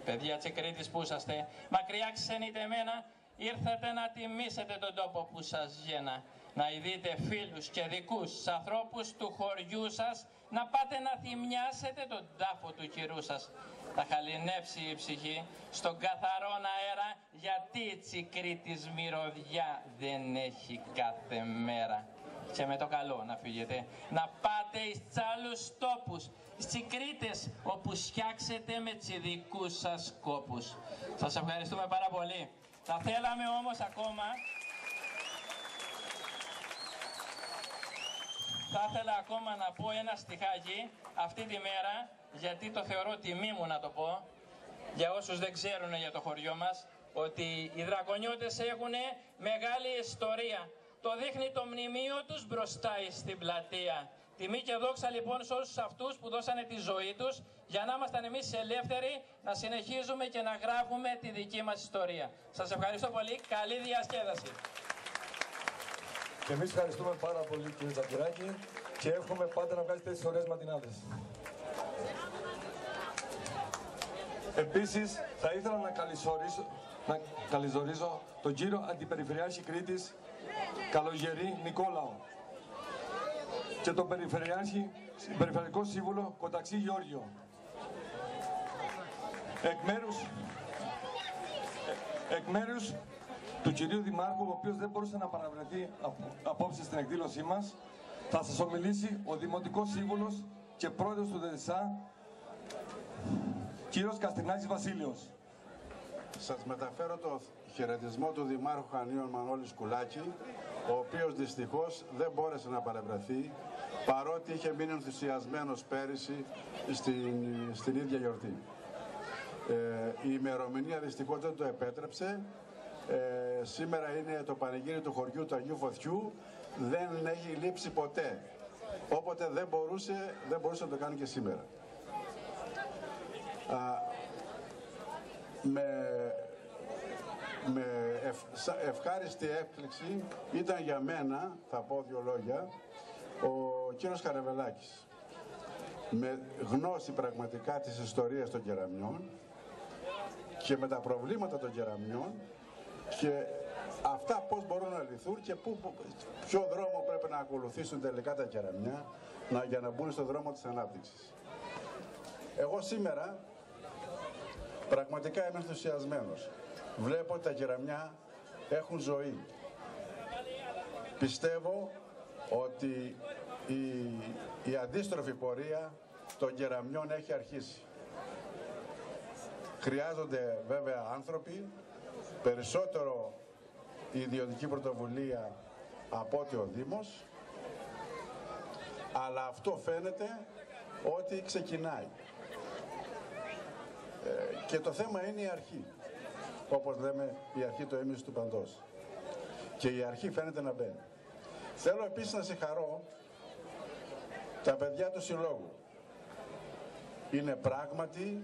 Παιδιά της Κρήτης που είσαστε, μακριά ξενιτεμένα, ήρθετε να τιμήσετε τον τόπο που σας γένα. Να ειδείτε φίλους και δικούς ανθρώπους του χωριού σας, να πάτε να θυμιάσετε τον τάφο του κυρού σας. Θα χαλινεύσει η ψυχή στον καθαρόν αέρα, γιατί η Κρήτης μυρωδιά δεν έχει κάθε μέρα. Και με το καλό να φύγετε, να πάτε εις άλλους τόπους, στις Κρήτες, όπου φτιάξετε με τις δικούς σας κόπους. Σας ευχαριστούμε πάρα πολύ. Θα θέλαμε όμως ακόμα... Θα ήθελα ακόμα να πω ένα στιχάκι αυτή τη μέρα, γιατί το θεωρώ τιμή μου να το πω, για όσους δεν ξέρουν για το χωριό μας, ότι οι Δρακονιώτες έχουν μεγάλη ιστορία. Το δείχνει το μνημείο τους μπροστά στην πλατεία. Τιμή και δόξα λοιπόν σε όλους αυτούς που δώσανε τη ζωή τους για να ήμασταν εμείς ελεύθεροι να συνεχίζουμε και να γράφουμε τη δική μας ιστορία. Σας ευχαριστώ πολύ. Καλή διασκέδαση. Και εμείς ευχαριστούμε πάρα πολύ κύριε Τζακυράκη και εύχομαι πάντα να βγάλετε τις ωραίες ματινάδες. Επίσης θα ήθελα να καλωσορίσω να καλωσορίσω τον κύριο Αντιπεριφερειάρχη Κρήτης Καλογερή Νικόλαο και τον Περιφερειακό Σύμβουλο Κονταξή Γεώργιο. Εκ μέρους του κυρίου Δημάρχου, ο οποίος δεν μπορούσε να παραβρεθεί απόψε στην εκδήλωσή μας, θα σας ομιλήσει ο Δημοτικός Σύμβουλος και πρόεδρος του ΔΕΣΑ, κύριος Καστρινάκης Βασίλειος. Σας μεταφέρω το χαιρετισμό του Δημάρχου Χανίων Μανώλη Σκουλάκη, ο οποίος δυστυχώς δεν μπόρεσε να παρευρεθεί, παρότι είχε μείνει ενθουσιασμένος πέρυσι στην ίδια γιορτή. Η ημερομηνία δυστυχώς δεν το επέτρεψε. Σήμερα είναι το πανηγύρι του χωριού του Αγίου Φωτιού, δεν έχει λείψει ποτέ. Όποτε δεν μπορούσε να το κάνει και σήμερα. Με ευχάριστη έκπληξη ήταν για μένα, θα πω δύο λόγια, ο κύριος Καρεβελάκης. Με γνώση πραγματικά της ιστορίας των κεραμιών και με τα προβλήματα των κεραμιών και αυτά πώς μπορούν να λυθούν και ποιο δρόμο πρέπει να ακολουθήσουν τελικά τα κεραμιά για να μπουν στον δρόμο της ανάπτυξης. Εγώ σήμερα πραγματικά είμαι ενθουσιασμένος. Βλέπω ότι τα κεραμιά έχουν ζωή. Πιστεύω ότι η αντίστροφη πορεία των κεραμιών έχει αρχίσει. Χρειάζονται βέβαια άνθρωποι, περισσότερο η ιδιωτική πρωτοβουλία από ότι ο Δήμος, αλλά αυτό φαίνεται ότι ξεκινάει. Και το θέμα είναι η αρχή. Όπως λέμε, η αρχή το ίμιση του παντός. Και η αρχή φαίνεται να μπαίνει. Θέλω επίσης να συγχαρώ τα παιδιά του Συλλόγου. Είναι πράγματι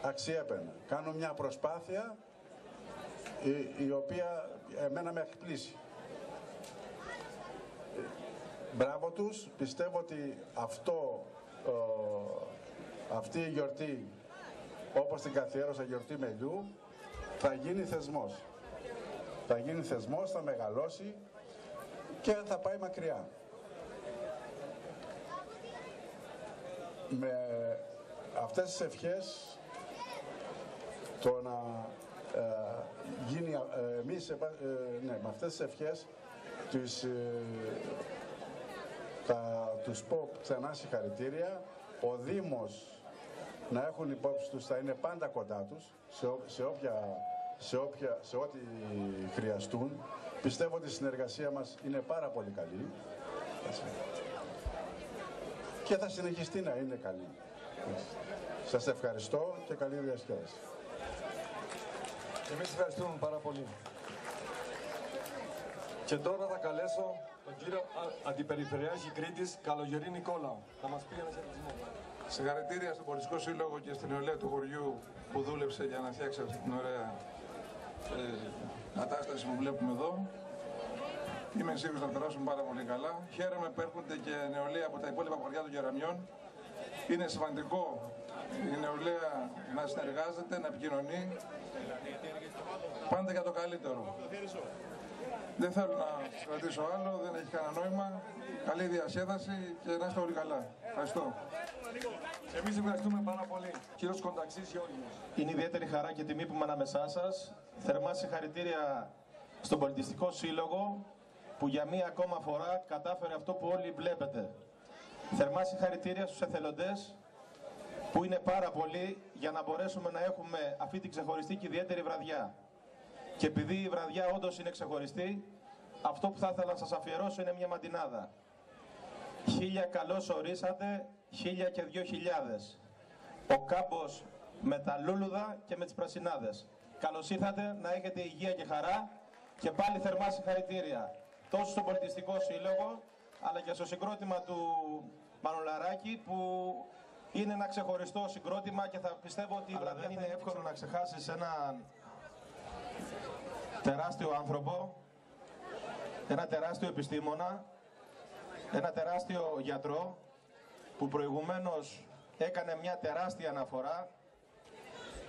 αξιέπαινα. Κάνουν μια προσπάθεια η οποία εμένα με εκπλήσει. Μπράβο τους. Πιστεύω ότι αυτή η γιορτή, όπως την καθιέρωσα γιορτή Μελιού, θα γίνει θεσμός. Θα γίνει θεσμός, θα μεγαλώσει και θα πάει μακριά. Με αυτές τις ευχές, το να γίνει με αυτές τις ευχές τους πω ξανά συγχαρητήρια. Ο Δήμος να έχουν υπόψη τους, θα είναι πάντα κοντά τους σε ό,τι χρειαστούν. Πιστεύω ότι η συνεργασία μας είναι πάρα πολύ καλή και θα συνεχιστεί να είναι καλή. Σας ευχαριστώ και καλή διασκέδαση. Εμείς ευχαριστούμε πάρα πολύ. Και τώρα θα καλέσω τον κύριο Αντιπεριφερειάρχη Κρήτης Καλογερή Νικόλαο να μας πει ένα χαιρετισμό. Συγχαρητήρια στον Πολιτικό Σύλλογο και στην νεολαία του χωριού που δούλεψε για να φτιάξει αυτή την ωραία κατάσταση που βλέπουμε εδώ. Είμαι σίγουρος να περάσουμε πάρα πολύ καλά. Χαίρομαι που έρχονται και νεολαία από τα υπόλοιπα χωριά των Κεραμιών. Είναι σημαντικό η νεολαία να συνεργάζεται, να επικοινωνεί, πάντα για το καλύτερο. Δεν θέλω να κρατήσω άλλο, δεν έχει κανένα νόημα. Καλή διασκέδαση και να είστε όλοι καλά. Ευχαριστώ. Εμείς ευχαριστούμε πάρα πολύ. Κύριος Κονταξής Γεώργιος. Είναι ιδιαίτερη χαρά και τιμή που είμαι ανάμεσά σας. Θερμά συγχαρητήρια στον Πολιτιστικό Σύλλογο που για μία ακόμα φορά κατάφερε αυτό που όλοι βλέπετε. Θερμά συγχαρητήρια στους εθελοντές που είναι πάρα πολλοί για να μπορέσουμε να έχουμε αυτή την ξεχωριστή και ιδιαίτερη βραδιά. Και επειδή η βραδιά όντως είναι ξεχωριστή, αυτό που θα ήθελα να σας αφιερώσω είναι μια μαντινάδα. 1000 καλώς ορίσατε, 1000 και 2000. Ο κάμπος με τα λούλουδα και με τις πρασινάδες. Καλώς ήρθατε, να έχετε υγεία και χαρά και πάλι θερμά συγχαρητήρια. Τόσο στον Πολιτιστικό Σύλλογο, αλλά και στο συγκρότημα του Μανολαράκη που είναι ένα ξεχωριστό συγκρότημα και θα πιστεύω ότι δεν είναι εύκολο να ξεχάσεις έναν τεράστιο άνθρωπο, ένα τεράστιο επιστήμονα, ένα τεράστιο γιατρό που προηγουμένως έκανε μια τεράστια αναφορά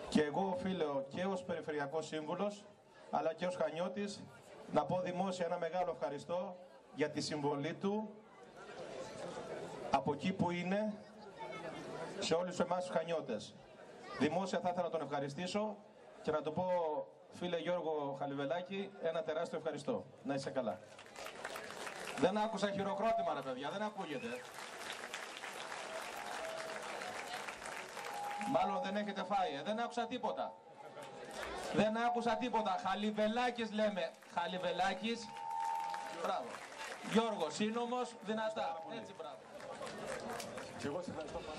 Και εγώ οφείλω και ως Περιφερειακός Σύμβουλος, αλλά και ως Χανιώτης, να πω δημόσια ένα μεγάλο ευχαριστώ για τη συμβολή του από εκεί που είναι σε όλους εμάς τους Χανιώτες. Δημόσια θα ήθελα να τον ευχαριστήσω και να του πω, φίλε Γιώργο Χαλιβελάκη, ένα τεράστιο ευχαριστώ. Να είσαι καλά. Δεν άκουσα χειροκρότημα ρε παιδιά, δεν ακούγεται. Μάλλον δεν έχετε φάει, δεν άκουσα τίποτα. Δεν άκουσα τίποτα. Χαλιβελάκης λέμε. Χαλιβελάκης. Μπράβο. Γιώργο, σύνομος, δυνατά. Έτσι, μπράβο. Και εγώ σε ευχαριστώ πάρα.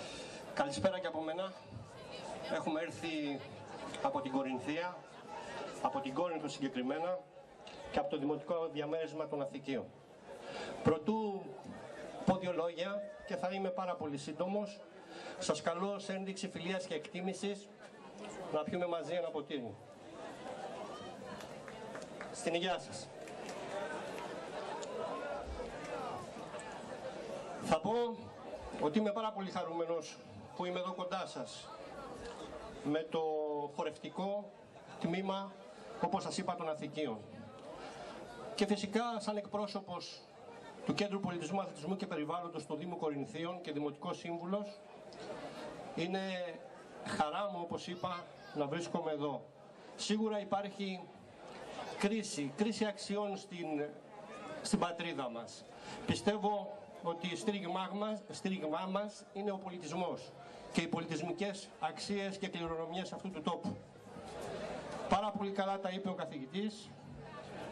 Καλησπέρα και από μένα. Έχουμε έρθει από την Κορινθία, από την Κόρινθο συγκεκριμένα και από το Δημοτικό Διαμέρισμα των Αθηκείων. Προτού πω δύο λόγια και θα είμαι πάρα πολύ σύντομος, σας καλώ σε ένδειξη φιλίας και εκτίμησης να πιούμε μαζί ένα ποτήρι. Στην υγεία σας. Θα πω ότι είμαι πάρα πολύ χαρούμενος που είμαι εδώ κοντά σας με το χορευτικό τμήμα, όπως σας είπα, των Αθηκείων. Και φυσικά σαν εκπρόσωπος του Κέντρου Πολιτισμού, Αθλητισμού και Περιβάλλοντος του Δήμου Κορινθίων και Δημοτικός Σύμβουλος, είναι χαρά μου, όπως είπα, να βρίσκομαι εδώ. Σίγουρα υπάρχει κρίση αξιών στην πατρίδα μας. Πιστεύω ότι στήριγμά μας είναι ο πολιτισμός και οι πολιτισμικές αξίες και κληρονομιές αυτού του τόπου. Πάρα πολύ καλά τα είπε ο καθηγητής.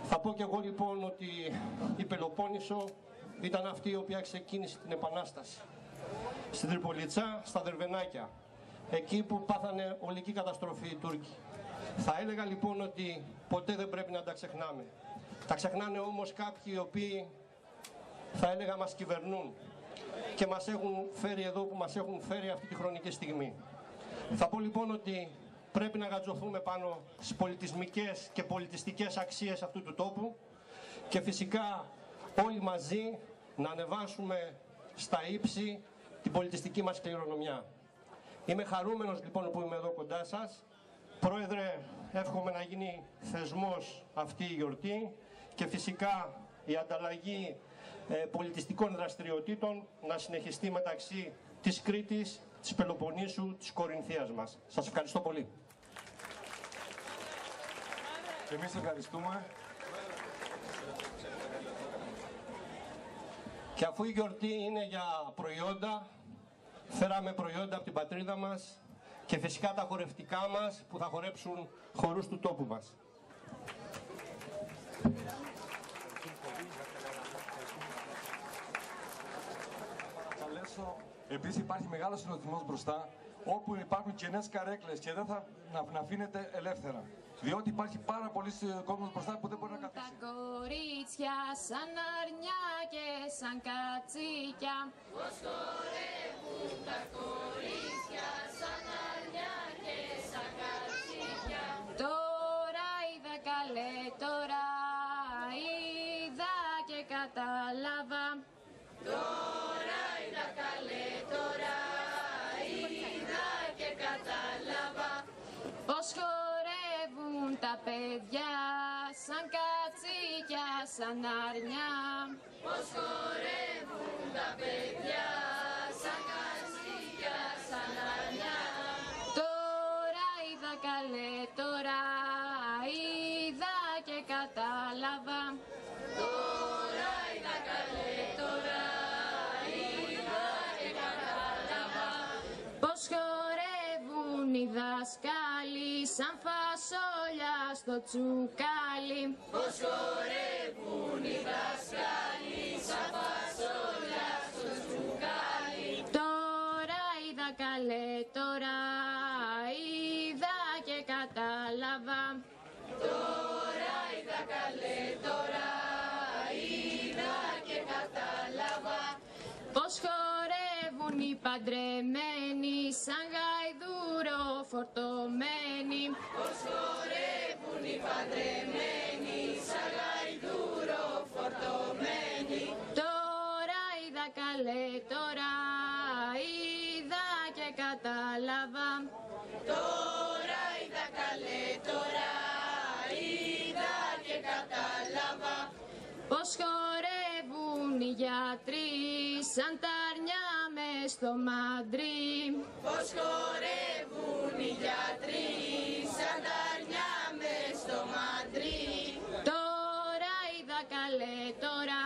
Θα πω και εγώ λοιπόν ότι η Πελοπόννησο ήταν αυτή η οποία ξεκίνησε την Επανάσταση. Στην Τριπολιτσά, στα Δερβενάκια, εκεί που πάθανε ολική καταστροφή οι Τούρκοι. Θα έλεγα λοιπόν ότι ποτέ δεν πρέπει να τα ξεχνάμε. Τα ξεχνάνε όμως κάποιοι οι οποίοι θα έλεγα μας κυβερνούν και μας έχουν φέρει εδώ που μας έχουν φέρει αυτή τη χρονική στιγμή. Θα πω λοιπόν ότι πρέπει να γατζωθούμε πάνω στις πολιτισμικές και πολιτιστικές αξίες αυτού του τόπου και φυσικά όλοι μαζί να ανεβάσουμε στα ύψη την πολιτιστική μας κληρονομιά. Είμαι χαρούμενος λοιπόν που είμαι εδώ κοντά σας. Πρόεδρε, εύχομαι να γίνει θεσμός αυτή η γιορτή και φυσικά η ανταλλαγή πολιτιστικών δραστηριοτήτων να συνεχιστεί μεταξύ της Κρήτης, της Πελοποννήσου, της Κορινθίας μας. Σας ευχαριστώ πολύ. Και εμείς ευχαριστούμε. Και αφού η γιορτή είναι για προϊόντα, φέραμε προϊόντα από την πατρίδα μας και φυσικά τα χορευτικά μας που θα χορέψουν χορούς του τόπου μας. Επίσης υπάρχει μεγάλος συνοδισμός μπροστά, όπου υπάρχουν κενές καρέκλες και δεν θα να αφήνετε ελεύθερα. Διότι υπάρχει πάρα πολλοί κόσμος μπροστά που δεν μπορεί να καθίσει. Τα κορίτσια σαν αρνιά και σαν κατσίκια. Πώς χορεύουν τα κορίτσια σαν αρνιά και σαν κατσίκια. Τώρα είδα καλέ, τώρα είδα και κατάλαβα. Τώρα είδα καλέ, τώρα είδα και κατάλαβα. Πώς χορεύουν τα παιδιά σαν κατσίκια, σαν αρνιά. Πώς χορεύουν τα παιδιά σαν κατσίκια, σαν αρνιά. Τώρα είδα καλέ, τώρα είδα και κατάλαβα. Τώρα είδα καλέ, τώρα είδα και κατάλαβα. Πώς χορεύουν οι δάσκαλοι σαν φασόλια στο τσουκάλι. Πώς χορεύουν οι δάσκαλοι σαν φασόλια στο τσουκάλι. Τώρα είδα καλέ, τώρα είδα και κατάλαβα. Τώρα είδα καλέ, τώρα είδα και κατάλαβα. Πώς χορεύουν οι παντρεμένοι σαν γαϊδούρο φορτωμένοι. Πώς χορεύουν οι παντρεμένοι σαν γαϊδούρο φορτωμένοι. Τώρα είδα καλέ, τώρα είδα και κατάλαβα. Τώρα οι γιατροί σαν τα αρνιά μες στο μαντρί. Πως χορεύουν οι γιατροί σαν τα αρνιά μες στο μαντρί. Τώρα είδα καλέ, τώρα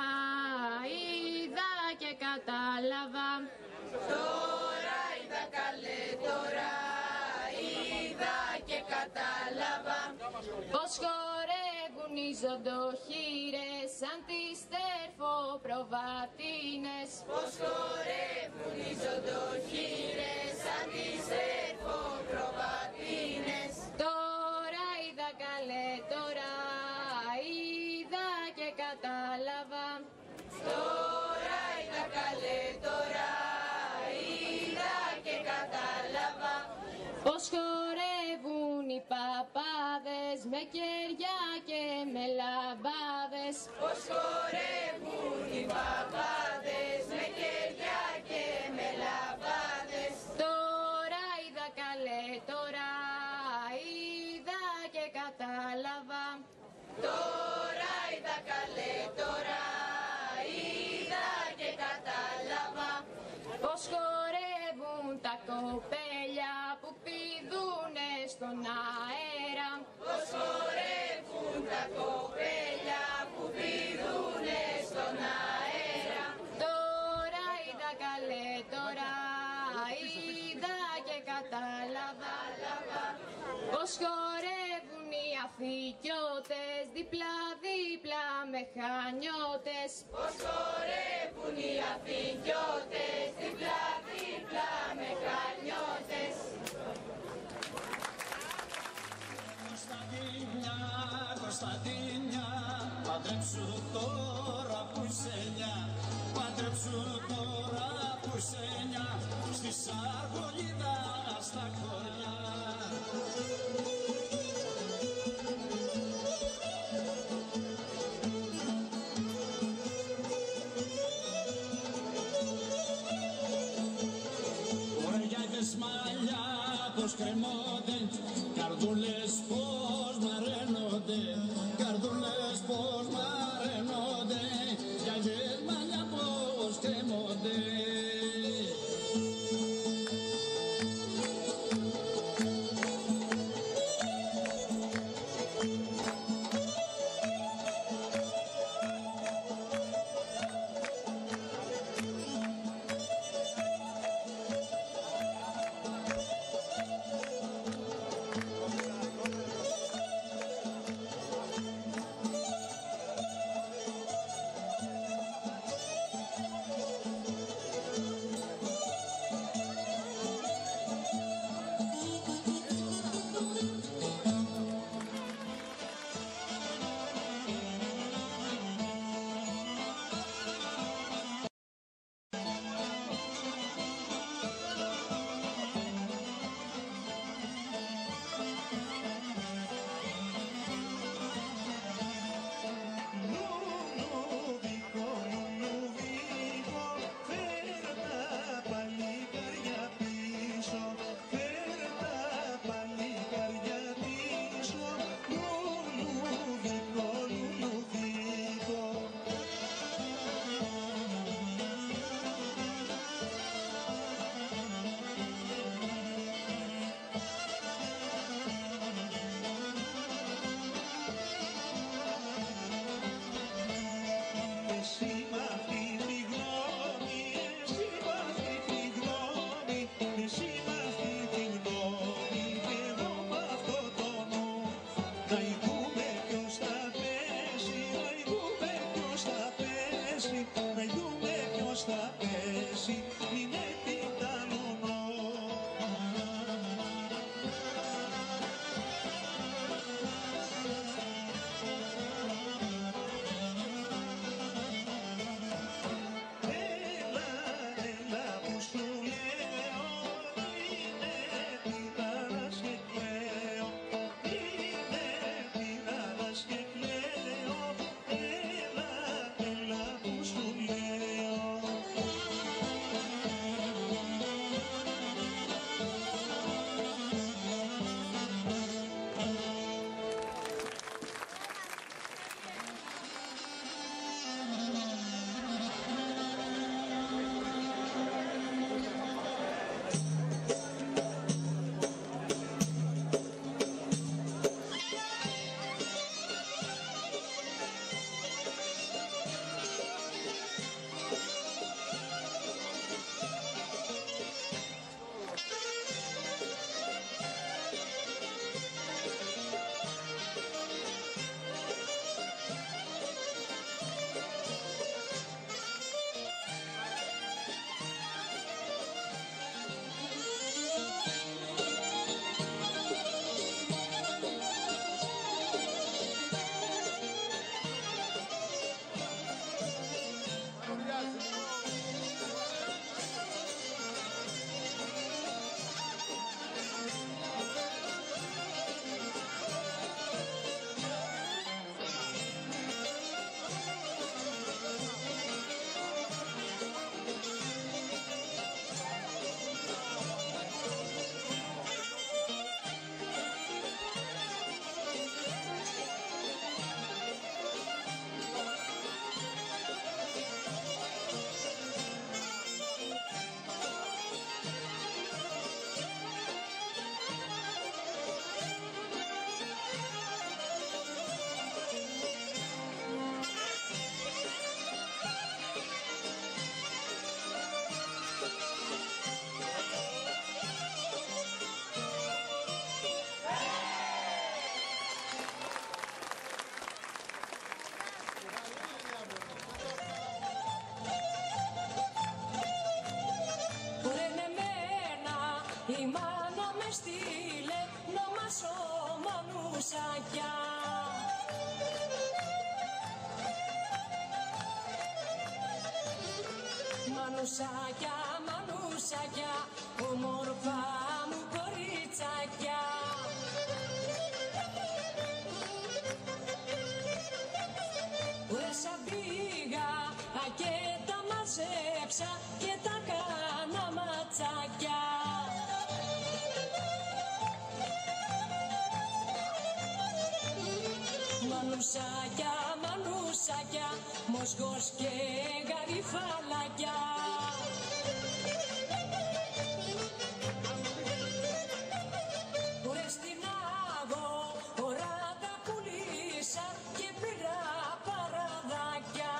είδα και κατάλαβα. Τώρα είδα καλέ, τώρα είδα και κατάλαβα. Πως χορεύουν οι ζωντοχύρες σαν τις τερφοπροβατίνες. Πως χορεύουν οι ζωντοχύρες σαν τις τερφοπροβατίνες. Τώρα είδα καλέ, τώρα είδα και κατάλαβα. Τώρα είδα καλέ, τώρα είδα και κατάλαβα. Πως χορεύουν οι παπάδες με κεριά και με λαμπάδες. Πως χορεύουν οι παπάδες με κεριά και με λαμπάδες. Τώρα είδα καλέ, τώρα είδα και κατάλαβα. Τώρα είδα καλέ, τώρα είδα και κατάλαβα. Πως χορεύουν τα κοπέλια που πηδούνε στον αέρα. Πως χορεύουν τα κοπέλια που πηδούνε στον αέρα. Τώρα είδα καλέ, τώρα είδα και κατάλαβα. Πως χορεύουν οι αφικιώτες δίπλα-δίπλα με χανιώτες. Πως χορεύουν οι αφικιώτες δίπλα-δίπλα με χανιώτες. Κωνσταντίνια, Κωνσταντίνια, παντρέψου τώρα που είσαι νιά. Παντρέψου τώρα που είσαι νιά, στη Σαργολίδα στα χωριά. Ωριάκες μαλλιά πως κρεμόνται, καρδούλες πως μαραίνονται, καρδούλες πως μαραίνονται, γιαγιές μαλλιά πως κρεμόνται. Μανουσάκια, μανουσάκια, όμορφα μου κοριτσάκια. Όσα πήγα και τα μαζέψα και τα κάνα ματσάκια. Μανουσάκια, μανουσάκια, μοσχός και γαριφαλάκια. Ωρε στην αγορά τα πουλήσα και πήρα παραδάκια.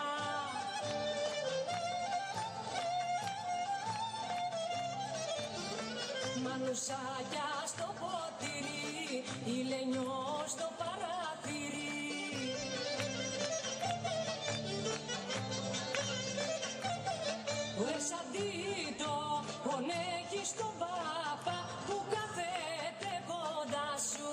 Μανουσάκια στο ποτήρι, ηλενιό στο παραθύρι. Σαν δίτο πονέχει στον πάπα που κάθεται κοντά σου.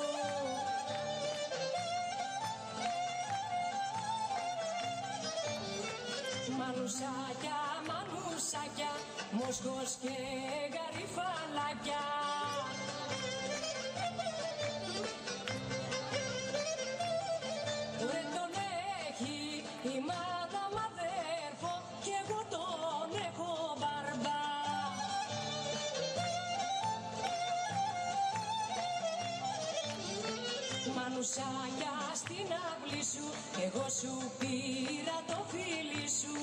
Μανουσάκια, μανουσάκια, μοσχός και γαριφαλάκια. Ρε τον έχει η μάδα μ' αδέρφο κι εγώ τον έχω μπαρμπά. Μανουσάκια στην αυλή σου, εγώ σου πήρα το φίλι σου.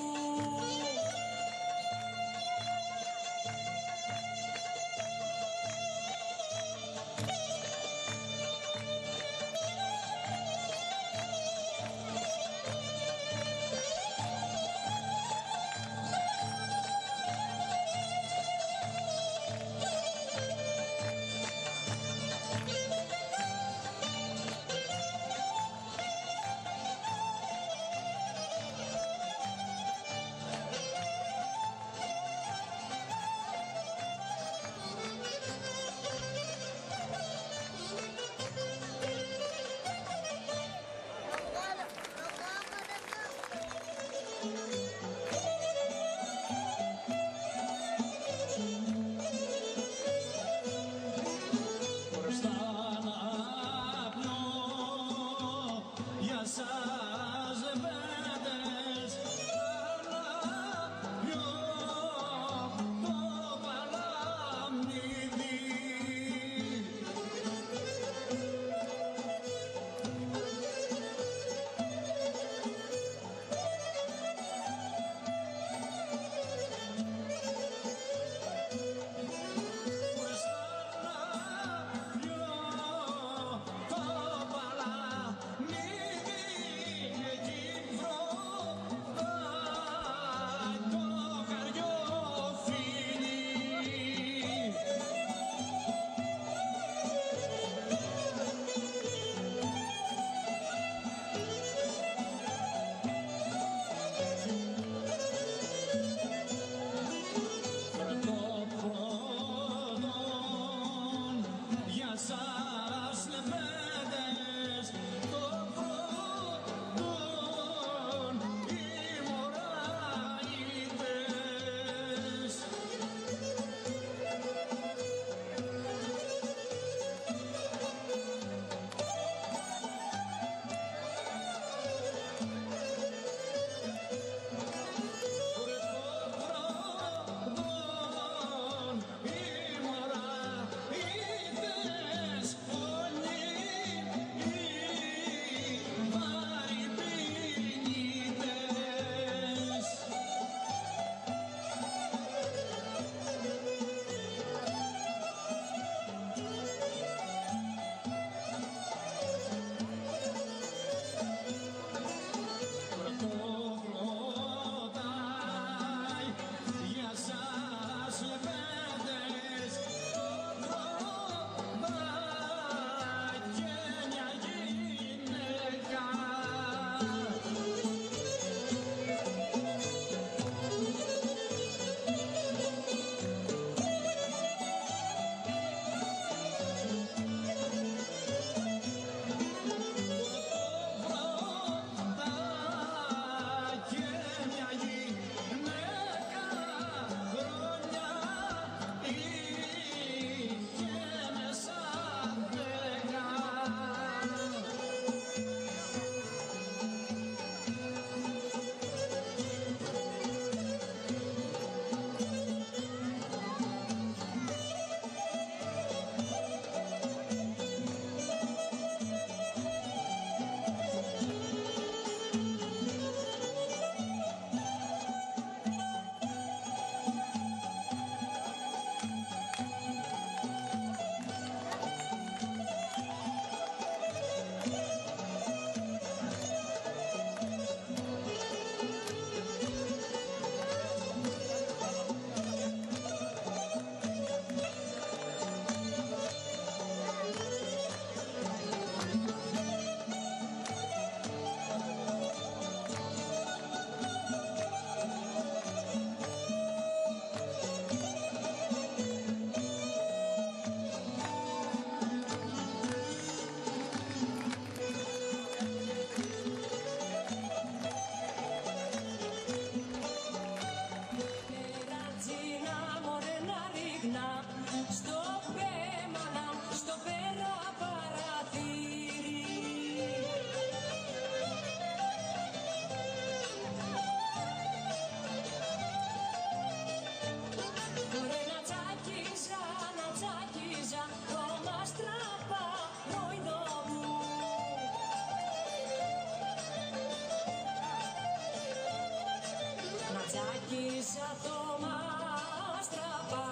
Τσάκιζα το μάστραπα,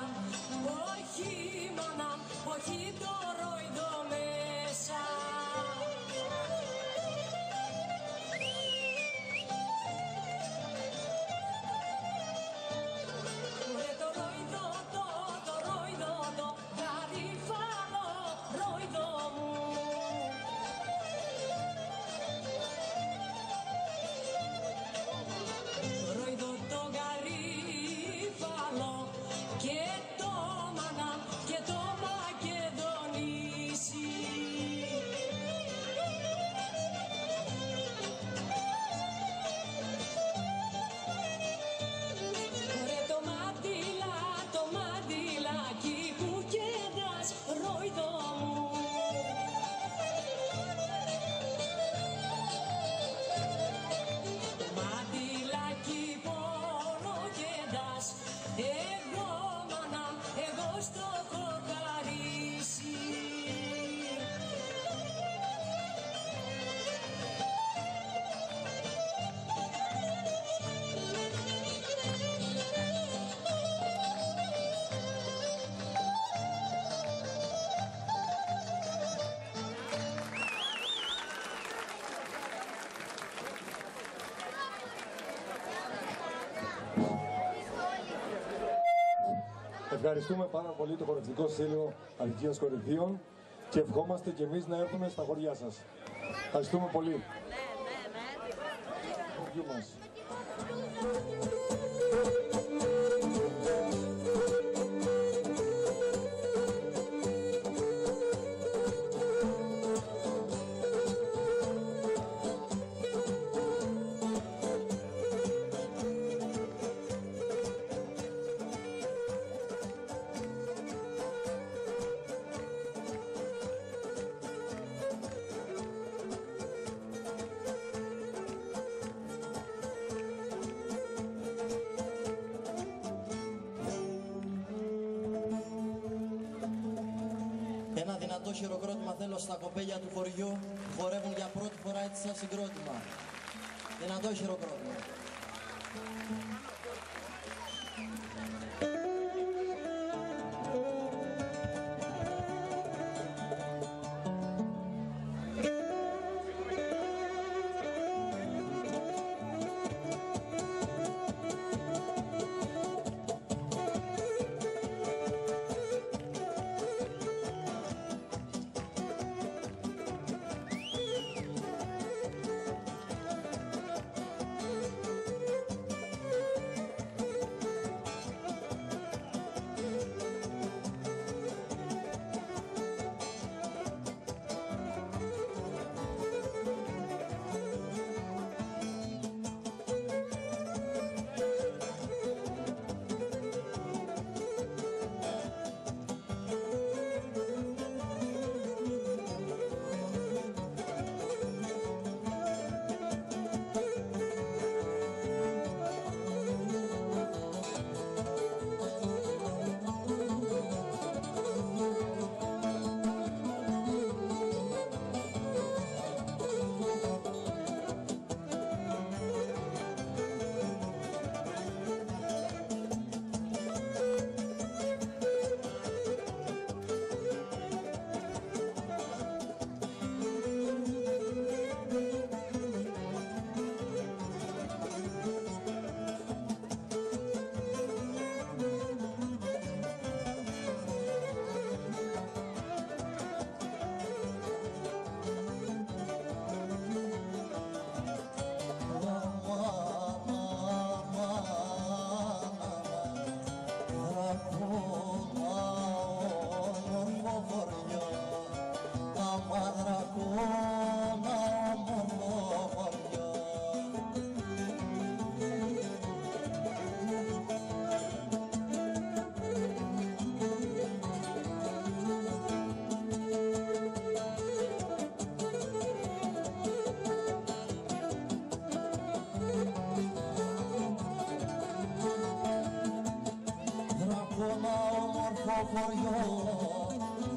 όχι μάνα, όχι το ρόιδο μέσα. Το ρόιδο, το ρόιδο, το γαρίφαλο ρόιδο μου. Το ρόιδο, το γαρίφαλο και το μάνα και το μακεδονήσι. Ρε το μαντιλάκι που κέντας ρόιδο μου. Το μαντιλάκι πόνο κέντας, εγώ μάνα, εγώ στο έχω χαρίσει. Ευχαριστούμε πάρα πολύ το Χορευτικό Σύλλογο Αλυκίας Κορινθίων και ευχόμαστε και εμείς να έρθουμε στα χωριά σας. Ευχαριστούμε πολύ. Ένα δυνατό χειροκρότημα θέλω στα κοπέλια του χωριού που χορεύουν για πρώτη φορά έτσι σαν συγκρότημα. Δυνατό χειροκρότημα. χωριό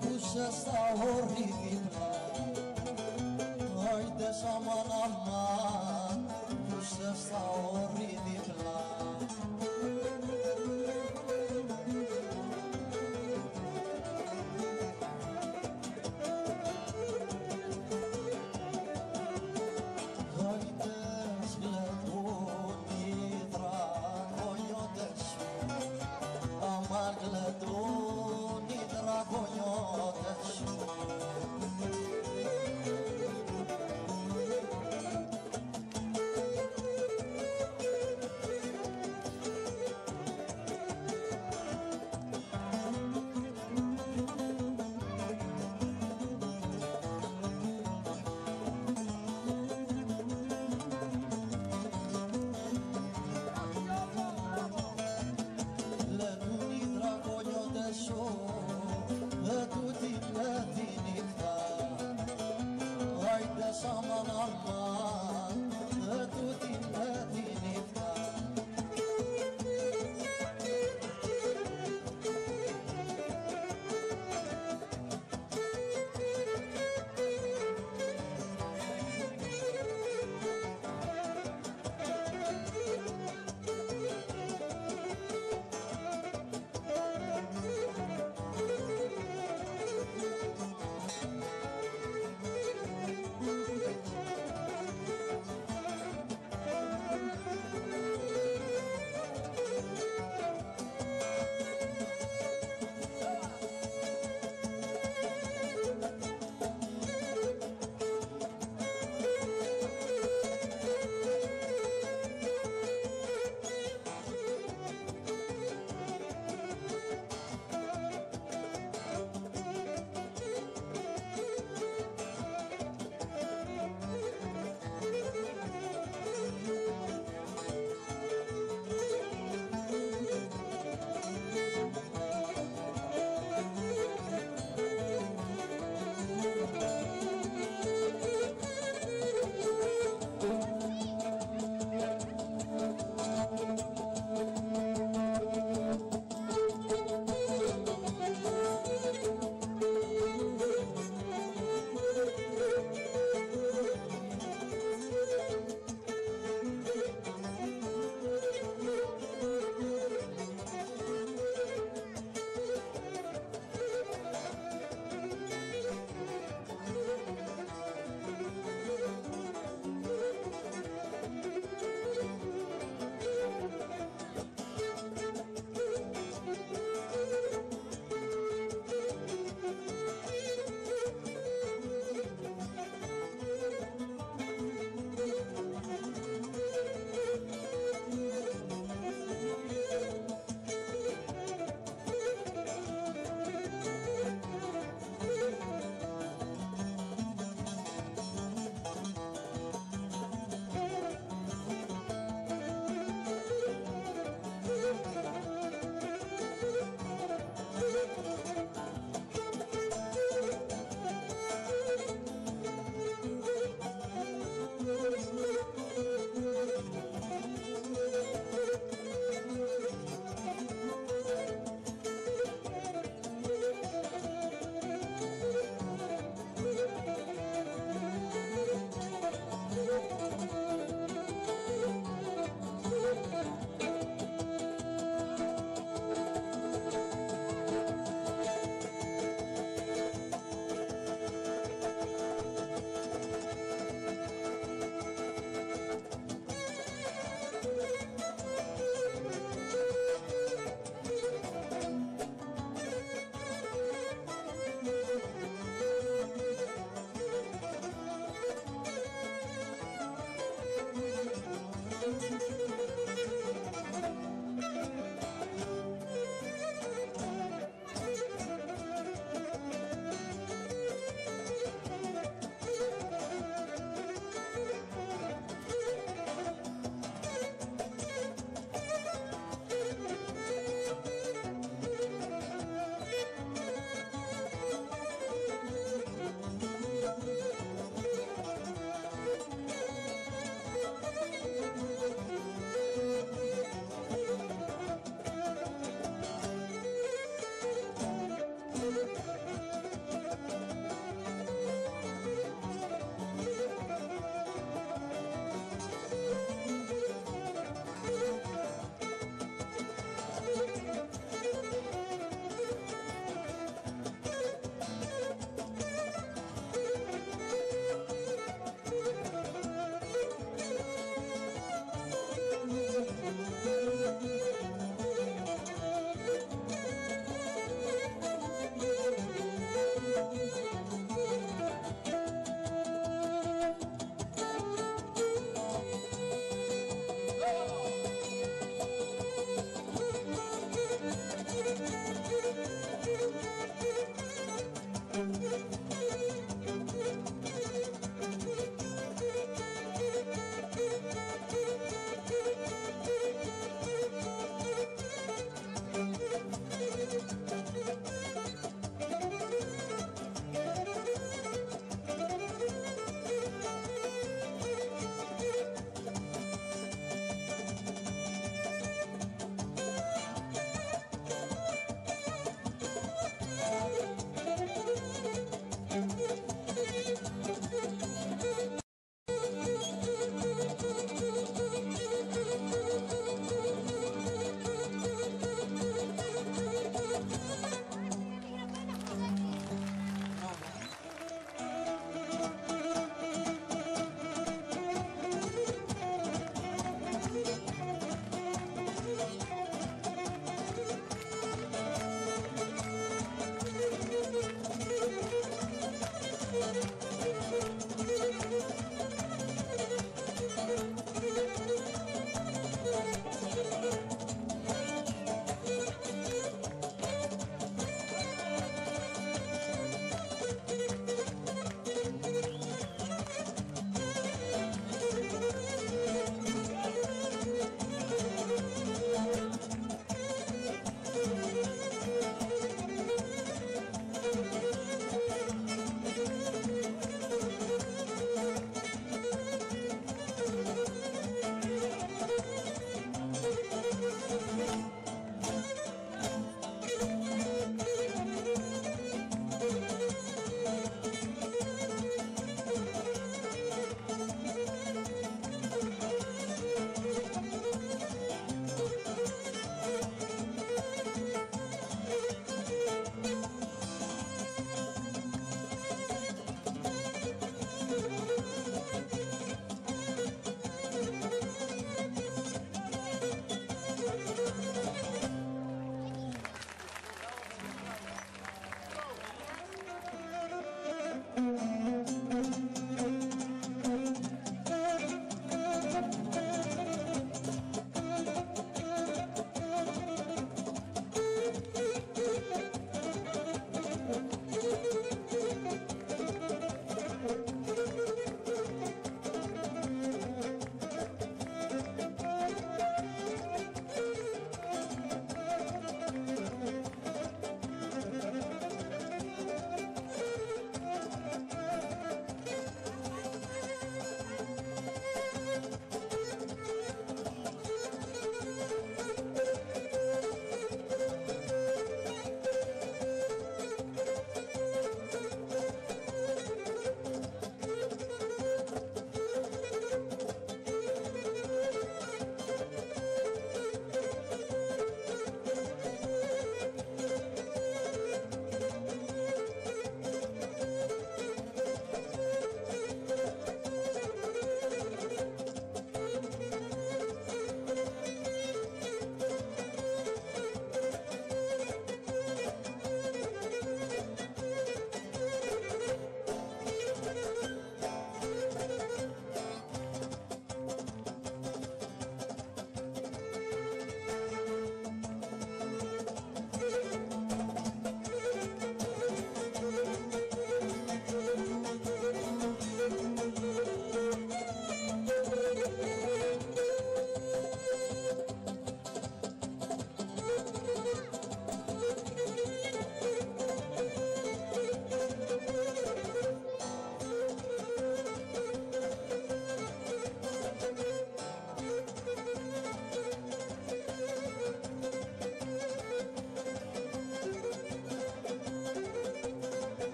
που σε στα όρη δίπλα, άιτε σαν μαναμά που σε στα όρη δίπλα.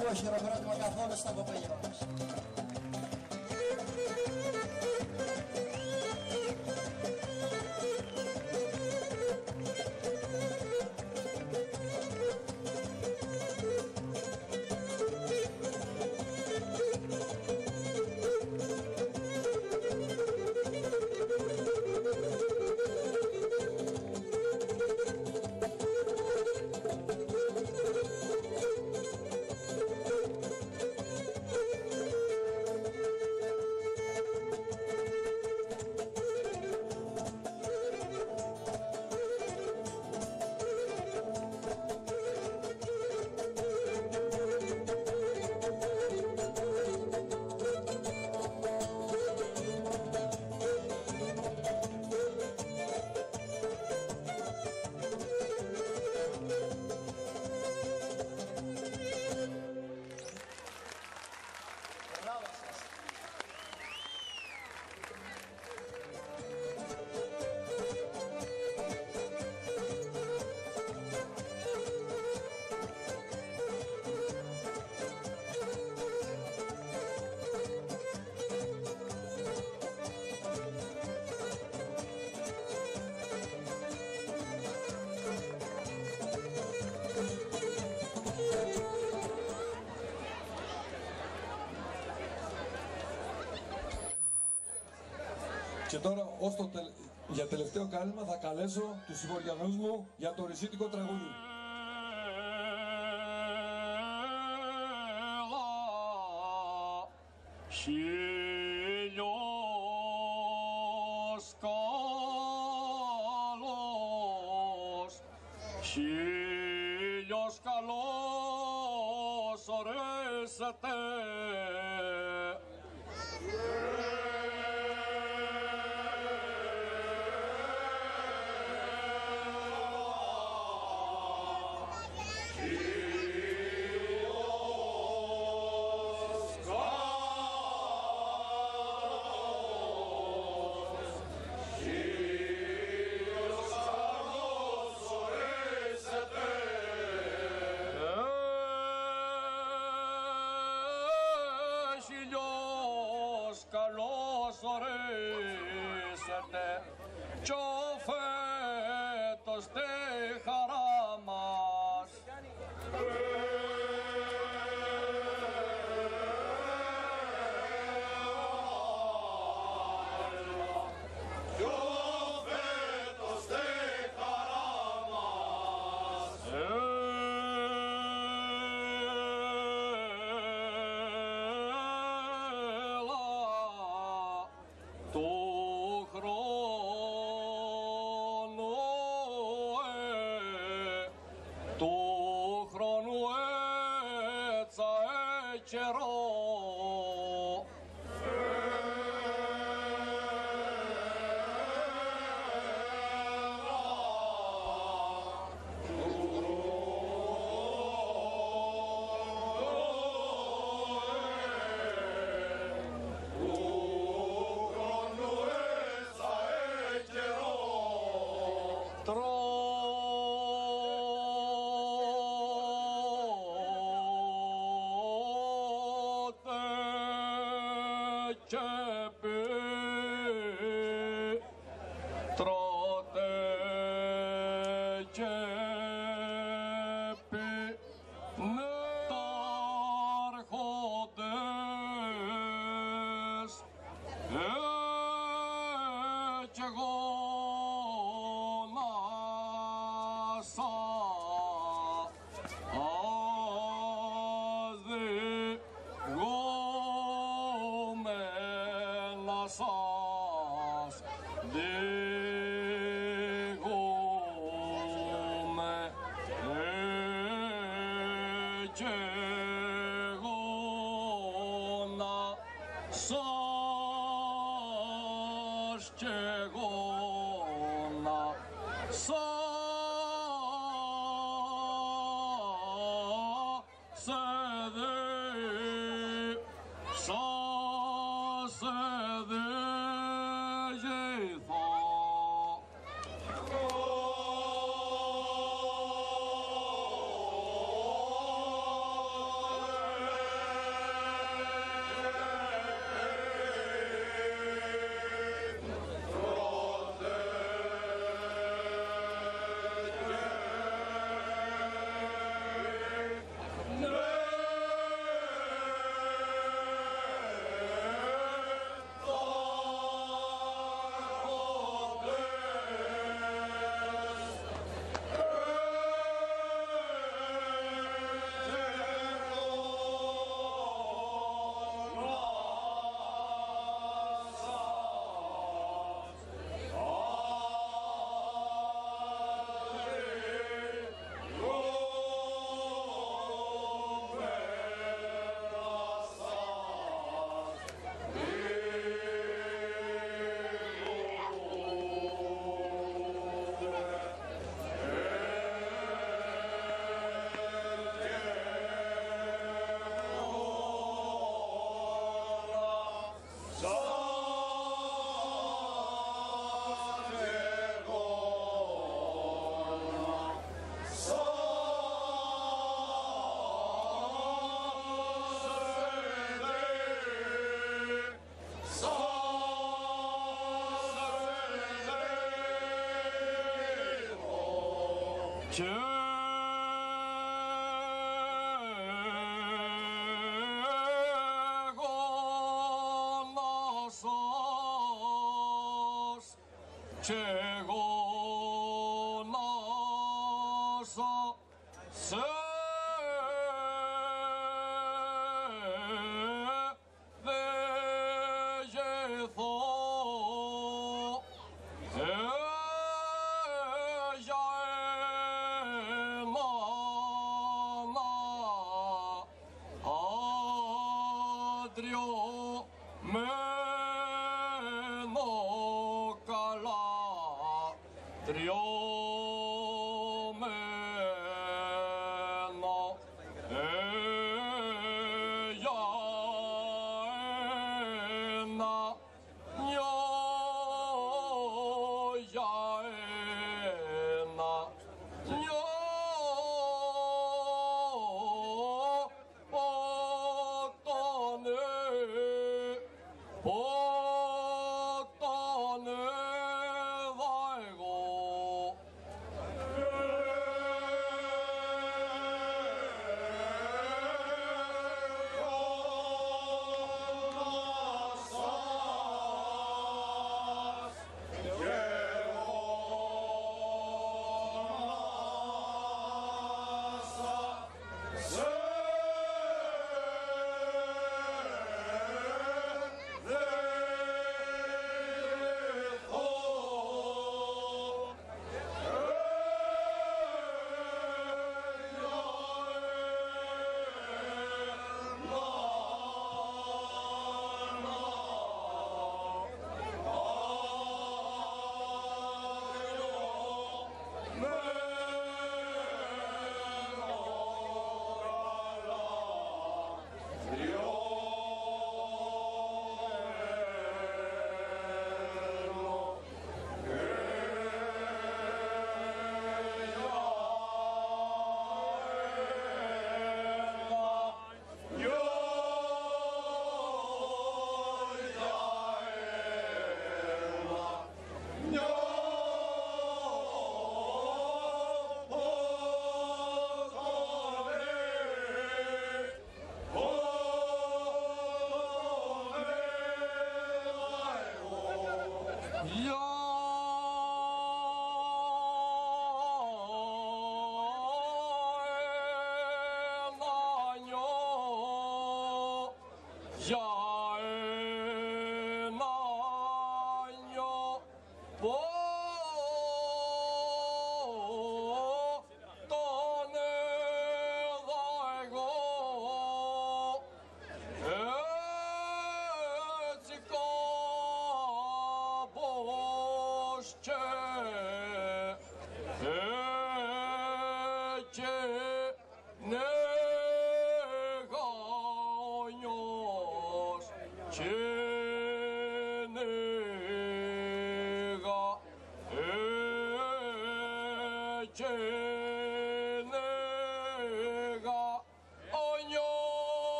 ακούω χειροκρότημα καθόλου στα κοπέλια μας. Και τώρα, για τελευταίο κάλεσμα, θα καλέσω τους συμποριανούς μου για το ρησίτικο τραγούδι. Χίλιος καλός, χίλιος καλός ορίσατε. Κι ο φέτος τη χαρά μας. Κι ο φέτος τη χαρά μας. Oh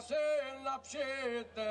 σε να πιείτε.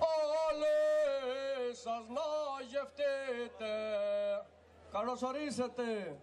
Όλες σας να γευτείτε. Καλώς ορίσατε.